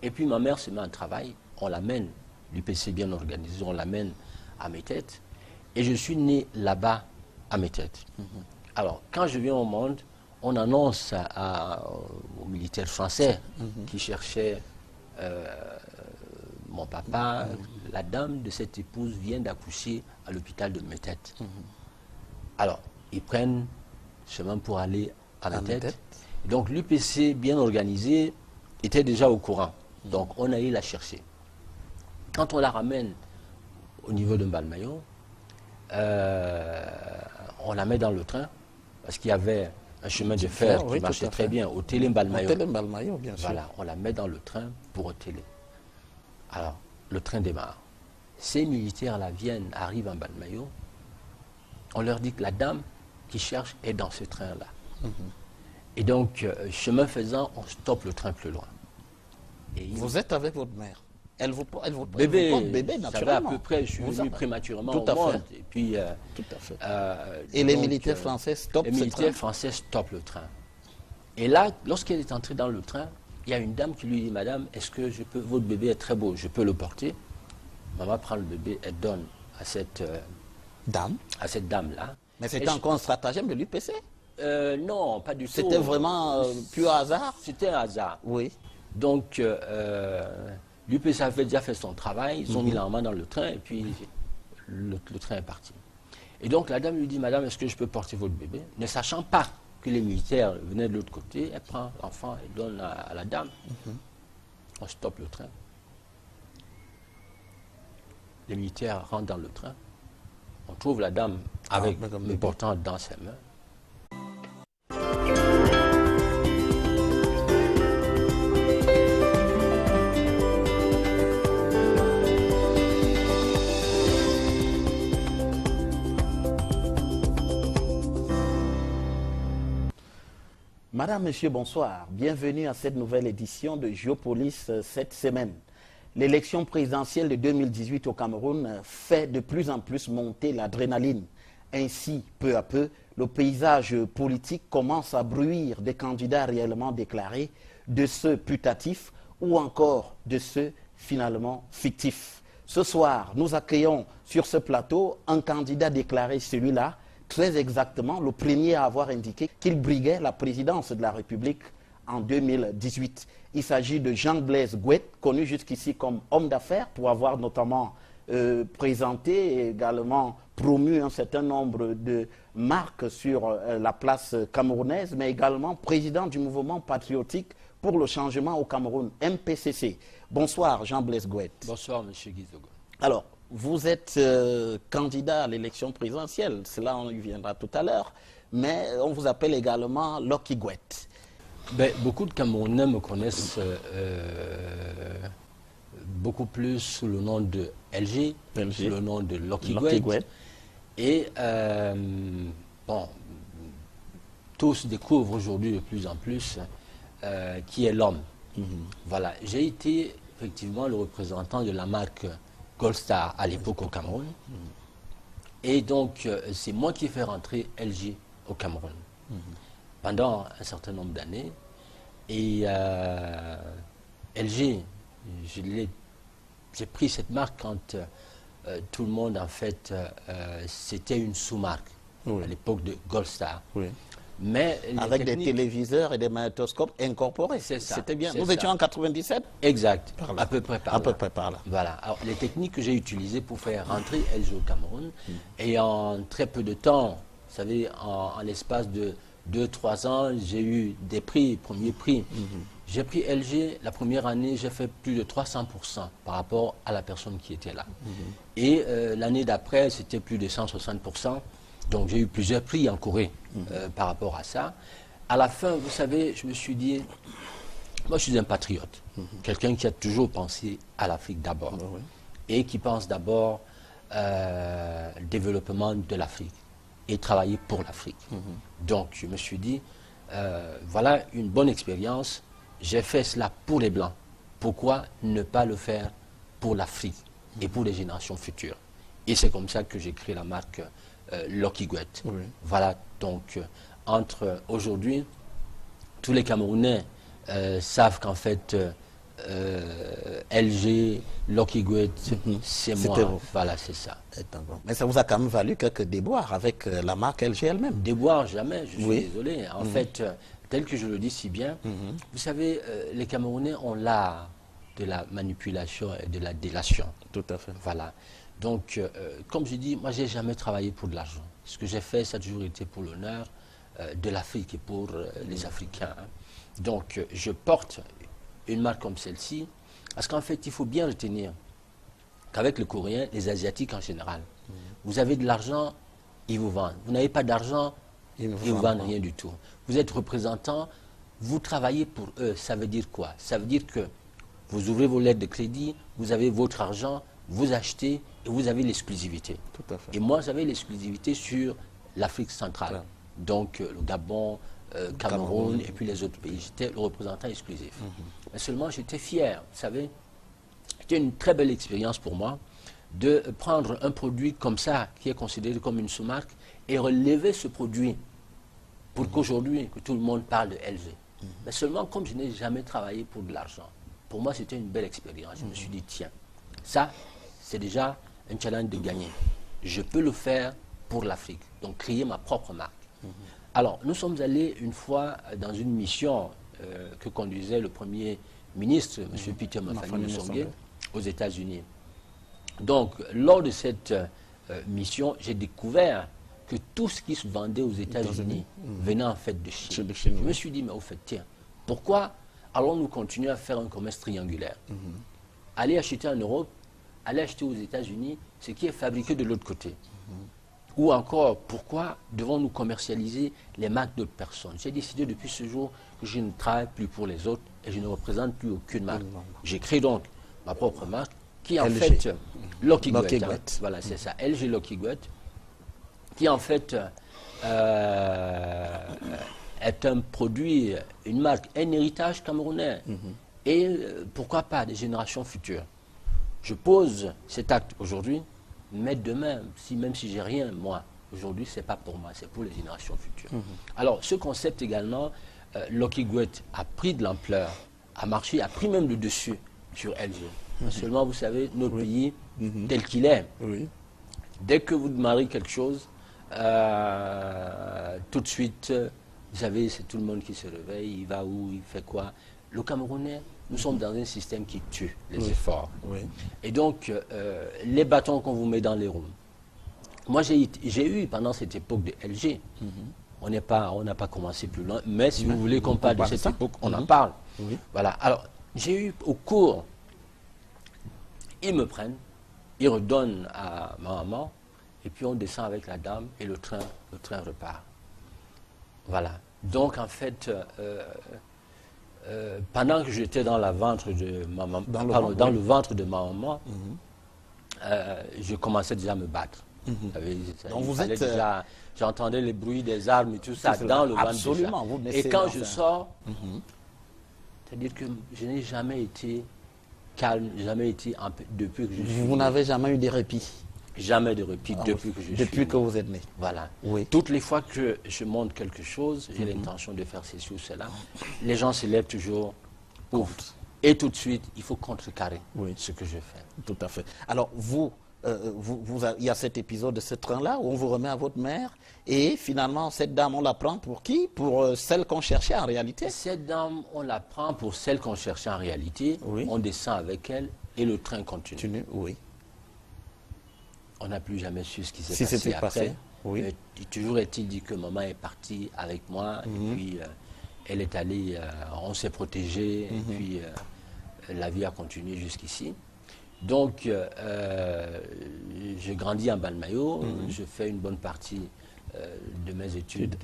Et puis ma mère se met en travail, on l'amène, l'UPC bien organisé, on l'amène à Métède. Et je suis né là-bas à Métède. Alors, quand je viens au monde, on annonce aux militaires français qui cherchaient mon papa, la dame de cette épouse vient d'accoucher à l'hôpital de Métède. Alors, ils prennent chemin pour aller à Métède. Donc, l'UPC bien organisé était déjà au courant. Donc, on allait la chercher. Quand on la ramène au niveau de Mbalmayo, on la met dans le train, parce qu'il y avait un chemin de fer qui marchait très bien, au Télé Mbalmayo. Bien sûr. Voilà, on la met dans le train pour au Télé. Alors, le train démarre. Ces militaires-là viennent, arrivent à Mbalmayo. On leur dit que la dame qui cherche est dans ce train-là. Et donc, chemin faisant, on stoppe le train plus loin. Et vous êtes avec votre mère. Elle vous bébé, porte bébé, naturellement. À peu près, je suis venu prématurément tout au monde. Et puis, tout à fait. Et les militaires français stoppent le train. Les militaires français stoppent le train. Et là, lorsqu'elle est entrée dans le train, il y a une dame qui lui dit, madame, est-ce que votre bébé est très beau, je peux le porter? Maman prend le bébé, elle donne à cette dame-là. Mais c'était encore un stratagème de l'UPC? Non, pas du tout. C'était vraiment pur hasard? C'était un hasard. Oui. Donc, l'UPC avait déjà fait son travail, ils ont mis la main dans le train et puis le train est parti. Et donc la dame lui dit, madame, est-ce que je peux porter votre bébé? Ne sachant pas que les militaires venaient de l'autre côté, elle prend l'enfant et donne à la dame. On stoppe le train. Les militaires rentrent dans le train. On trouve la dame avec le portant dans ses mains. Madame, Monsieur, bonsoir. Bienvenue à cette nouvelle édition de Géopolis cette semaine. L'élection présidentielle de 2018 au Cameroun fait de plus en plus monter l'adrénaline. Ainsi, peu à peu, le paysage politique commence à bruire des candidats réellement déclarés, de ceux putatifs ou encore de ceux finalement fictifs. Ce soir, nous accueillons sur ce plateau un candidat déclaré, celui-là, très exactement le premier à avoir indiqué qu'il briguait la présidence de la République en 2018. Il s'agit de Jean-Blaise Gouet, connu jusqu'ici comme homme d'affaires, pour avoir notamment présenté et également promu un certain nombre de marques sur la place camerounaise, mais également président du mouvement patriotique pour le changement au Cameroun, MPCC. Bonsoir Jean-Blaise Gouet. Bonsoir M. Guizogo. Alors, vous êtes candidat à l'élection présidentielle, cela on y viendra tout à l'heure, mais on vous appelle également Lucky Gouet. Ben, beaucoup de Camerounais me connaissent beaucoup plus sous le nom de LG, sous le nom de Lucky Gouet. Et bon, tous découvrent aujourd'hui de plus en plus qui est l'homme. Voilà, j'ai été effectivement le représentant de la marque Gold Star à l'époque au Cameroun. Et donc, c'est moi qui ai fait rentrer LG au Cameroun pendant un certain nombre d'années. Et LG, j'ai pris cette marque quand tout le monde, en fait, c'était une sous-marque à l'époque de Gold Star. Mais avec des téléviseurs et des magnétoscopes incorporés. C'est ça. C'était bien. Nous étions en 97. Exact. À peu près par là. Voilà. Alors, les techniques que j'ai utilisées pour faire rentrer LG au Cameroun, et en très peu de temps, vous savez, en l'espace de 2-3 ans, j'ai eu des prix, premiers prix. J'ai pris LG, la première année, j'ai fait plus de 300% par rapport à la personne qui était là. Et l'année d'après, c'était plus de 160%. Donc j'ai eu plusieurs prix en Corée par rapport à ça. À la fin, vous savez, je me suis dit, moi je suis un patriote, quelqu'un qui a toujours pensé à l'Afrique d'abord, et qui pense d'abord le développement de l'Afrique et travailler pour l'Afrique. Donc je me suis dit, voilà une bonne expérience, j'ai fait cela pour les Blancs, pourquoi ne pas le faire pour l'Afrique et pour les générations futures? Et c'est comme ça que j'ai créé la marque Lucky Gouet. Voilà, donc entre aujourd'hui, tous les Camerounais savent qu'en fait, LG, Lockheed, c'est moi. Vous. Voilà, c'est ça. Mais ça vous a quand même valu quelques déboires avec la marque LG elle-même. Déboires, jamais, je suis désolé. En fait, tel que je le dis si bien, vous savez, les Camerounais ont l'art de la manipulation et de la délation. Tout à fait. Voilà. Donc, comme je dis, moi, je n'ai jamais travaillé pour de l'argent. Ce que j'ai fait, ça a toujours été pour l'honneur de l'Afrique et pour les Africains. Hein. Donc, je porte une marque comme celle-ci, parce qu'en fait, il faut bien retenir qu'avec le Coréen, les Asiatiques en général, vous avez de l'argent, ils vous vendent. Vous n'avez pas d'argent, ils ne vous vendent rien du tout. Vous êtes représentant, vous travaillez pour eux. Ça veut dire quoi? Ça veut dire que vous ouvrez vos lettres de crédit, vous avez votre argent, vous achetez et vous avez l'exclusivité. Tout à fait. Et moi, j'avais l'exclusivité sur l'Afrique centrale. Ouais. Donc, le Gabon, Cameroun et puis les autres pays. J'étais le représentant exclusif. Mais seulement, j'étais fier. Vous savez, c'était une très belle expérience pour moi de prendre un produit comme ça, qui est considéré comme une sous-marque, et relever ce produit pour qu'aujourd'hui, que tout le monde parle de LG. Mais seulement, comme je n'ai jamais travaillé pour de l'argent, pour moi, c'était une belle expérience. Je me suis dit, tiens, ça, c'est déjà un challenge de gagner. Je peux le faire pour l'Afrique, donc créer ma propre marque. Alors, nous sommes allés une fois dans une mission que conduisait le Premier ministre, M. Peter Mafani aux États-Unis. Donc, lors de cette mission, j'ai découvert que tout ce qui se vendait aux États-Unis venait en fait de Chine. Je me suis dit, mais au fait, tiens, pourquoi allons-nous continuer à faire un commerce triangulaire? Aller acheter en Europe, aller acheter aux États-Unis ce qui est fabriqué de l'autre côté. Ou encore, pourquoi devons-nous commercialiser les marques d'autres personnes? J'ai décidé depuis ce jour que je ne travaille plus pour les autres et je ne représente plus aucune marque. J'ai créé donc ma propre marque qui est en fait Lockheed. Voilà, c'est ça, LG Lockheed, qui en fait est un produit, une marque, un héritage camerounais. Et pourquoi pas des générations futures. Je pose cet acte aujourd'hui, mais demain, même si j'ai rien, moi, aujourd'hui, ce n'est pas pour moi, c'est pour les générations futures. Alors, ce concept également, Lockheed a pris de l'ampleur, a marché, a pris même le dessus sur LG. Seulement, vous savez, notre pays, tel qu'il est, dès que vous démarrez quelque chose, tout de suite, vous savez, c'est tout le monde qui se réveille, il va où, il fait quoi. Le Camerounais, nous sommes dans un système qui tue les efforts. Et donc, les bâtons qu'on vous met dans les roues. Moi, j'ai eu, pendant cette époque de LG, on n'a pas commencé plus loin, mais si vous voulez qu'on parle de cette époque, on en parle. Voilà. Alors, j'ai eu au cours, ils me prennent, ils redonnent à ma maman, et puis on descend avec la dame, et le train repart. Voilà. Donc, en fait, pendant que j'étais dans le ventre de ma maman, dans le ventre de ma maman, je commençais déjà à me battre. Donc vous êtes j'entendais les bruits des armes et tout ça dans le ventre. Absolument. Et quand je sors, c'est-à-dire que je n'ai jamais été calme, jamais été depuis que je suis. Vous n'avez jamais eu de répit? Jamais de répit depuis que je suis. Depuis que vous êtes né. Voilà. Toutes les fois que je monte quelque chose, j'ai l'intention de faire ceci ou cela, les gens se lèvent toujours. Et tout de suite, il faut contrecarrer ce que je fais. Tout à fait. Alors, il y a cet épisode de ce train-là où on vous remet à votre mère et finalement, cette dame, on la prend pour qui? Pour celle qu'on cherchait en réalité? Cette dame, on la prend pour celle qu'on cherchait en réalité. On descend avec elle et le train continue. On n'a plus jamais su ce qui s'est passé après. Toujours est-il dit que maman est partie avec moi et puis elle est allée, on s'est protégé et puis la vie a continué jusqu'ici. Donc, j'ai grandi en Balmayo, je fais une bonne partie de mes études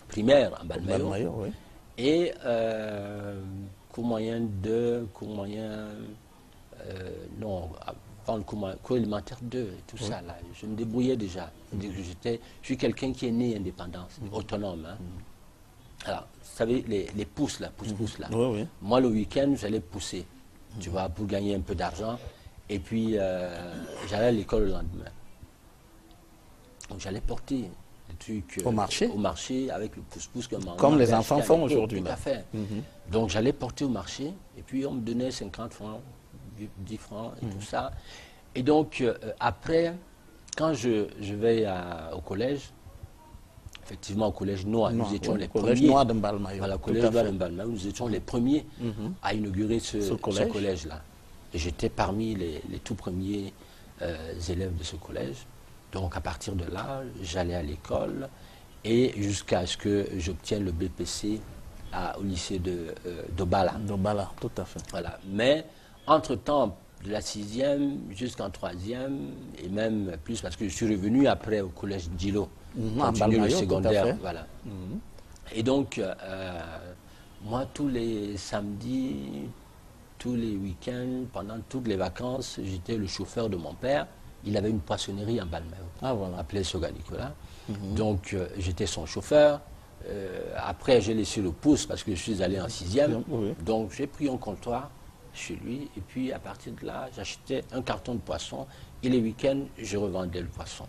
primaires en Balmayo. Et cours moyen 2, cours moyen, non, avant le cours élémentaire 2 et tout ça, là, je me débrouillais déjà. Je suis quelqu'un qui est né indépendant, autonome. Hein. Alors, vous savez, les pousses là, pousse-pousse là. Moi, le week-end, j'allais pousser. Tu vois, pour gagner un peu d'argent. Et puis, j'allais à l'école le lendemain. Donc, j'allais porter des trucs au marché avec le pouce-pouce comme les enfants font aujourd'hui. Tout à fait. Donc j'allais porter au marché et puis on me donnait 50 francs, 10 francs et tout ça. Et donc après, quand je vais au collège, effectivement au collège noir, nous étions les premiers. Collège noir de Mbalmayo. Voilà, collège noir de Mbalmayo, nous étions les premiers à inaugurer ce collège-là. Et j'étais parmi les tout premiers élèves de ce collège. Donc à partir de là, j'allais à l'école et jusqu'à ce que j'obtienne le BPC au lycée d'Obala. D'Obala, tout à fait. Voilà. Mais entre-temps, de la 6e jusqu'en 3e, et même plus, parce que je suis revenu après au collège Djilo, continuer le secondaire. Voilà. Et donc, moi, tous les samedis, tous les week-ends, pendant toutes les vacances, j'étais le chauffeur de mon père. Il avait une poissonnerie en Balmayo, appelée Soga Nicolas. Donc, j'étais son chauffeur. Après, j'ai laissé le pouce parce que je suis allé en 6e. Donc, j'ai pris un comptoir chez lui. Et puis, à partir de là, j'achetais un carton de poisson. Et les week-ends, je revendais le poisson.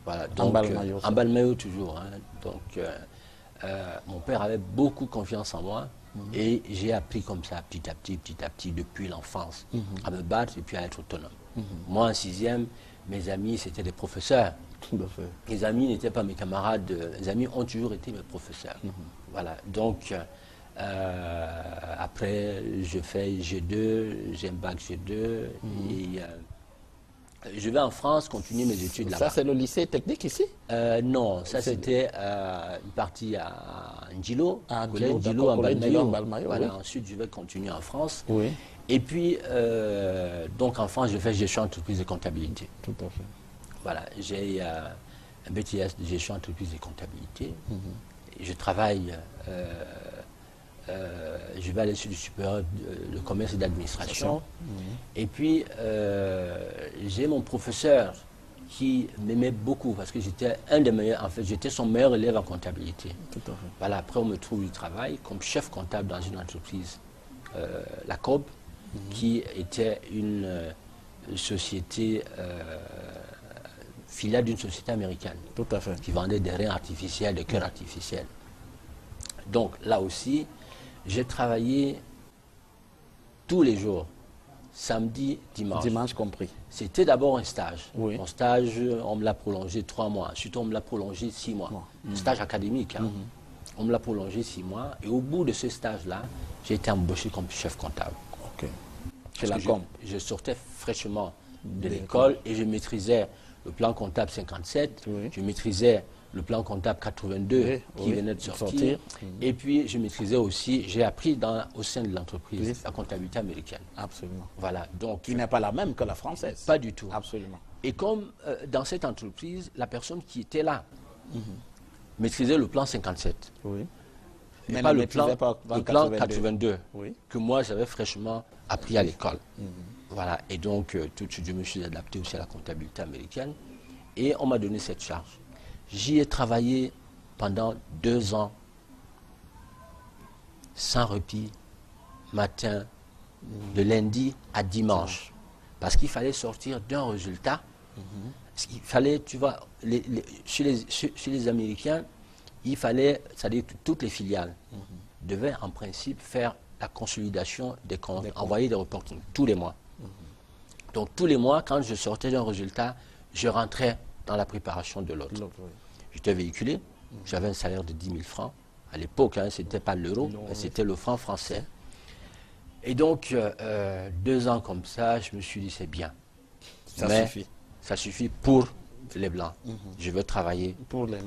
Voilà. Donc, en Balmayo toujours. Hein. Donc, mon père avait beaucoup confiance en moi. Et j'ai appris comme ça, petit à petit, depuis l'enfance, à me battre et puis à être autonome. Moi, en 6e, mes amis, c'était des professeurs. Tout à fait. Les amis n'étaient pas mes camarades. Les amis ont toujours été mes professeurs. Voilà. Donc, après, je fais G2, j'ai un bac G2. Et je vais en France continuer mes études là-bas. Ça, c'est le lycée technique ici? Non, ça c'était une partie à Ndjilo, collège Ndjilo en Balmayo. Voilà. Ensuite, je vais continuer en France. Oui. Et puis, donc en France, je fais gestion entreprise et comptabilité. Tout à fait. Voilà, j'ai un BTS de gestion entreprise et comptabilité. Et je travaille, je vais à l'étude supérieure de commerce et d'administration. Et puis, j'ai mon professeur qui m'aimait beaucoup parce que j'étais un des meilleurs, en fait, j'étais son meilleur élève en comptabilité. Tout à fait. Voilà, après, on me trouve du travail comme chef comptable dans une entreprise, la COB, qui était une société filiale d'une société américaine. Tout à fait. Qui vendait des reins artificiels, des cœurs artificiels. Donc, là aussi, j'ai travaillé tous les jours, samedi, dimanche. Dimanche compris. C'était d'abord un stage. Oui. Mon stage, on me l'a prolongé 3 mois. Ensuite, on me l'a prolongé 6 mois. Un stage académique. Hein. On me l'a prolongé 6 mois. Et au bout de ce stage-là, j'ai été embauché comme chef comptable. OK. Je sortais fraîchement de l'école et je maîtrisais le plan comptable 57. Je maîtrisais le plan comptable 82 qui venait de sortir. Et puis, je maîtrisais aussi, j'ai appris au sein de l'entreprise la comptabilité américaine. Absolument. Voilà. Donc, qui n'est pas la même que la française. Pas du tout. Absolument. Et comme dans cette entreprise, la personne qui était là maîtrisait le plan 57. Oui. Mais pas le plan 82 que moi, j'avais fraîchement appris à l'école. Voilà. Et donc, tout de suite, je me suis adapté aussi à la comptabilité américaine. Et on m'a donné cette charge. J'y ai travaillé pendant 2 ans, sans répit, matin, de lundi à dimanche. Parce qu'il fallait sortir d'un résultat. Il fallait, tu vois, chez les Américains, il fallait, c'est-à-dire que toutes les filiales devaient en principe faire la consolidation des comptes, envoyer des reportings tous les mois. Donc tous les mois, quand je sortais d'un résultat, je rentrais dans la préparation de l'autre. J'étais véhiculé, j'avais un salaire de 10 000 francs. À l'époque, hein, ce n'était pas l'euro, mais c'était le franc français. Et donc, 2 ans comme ça, je me suis dit, c'est bien. Ça suffit. Ça suffit pour les Blancs. Je veux travailler pour les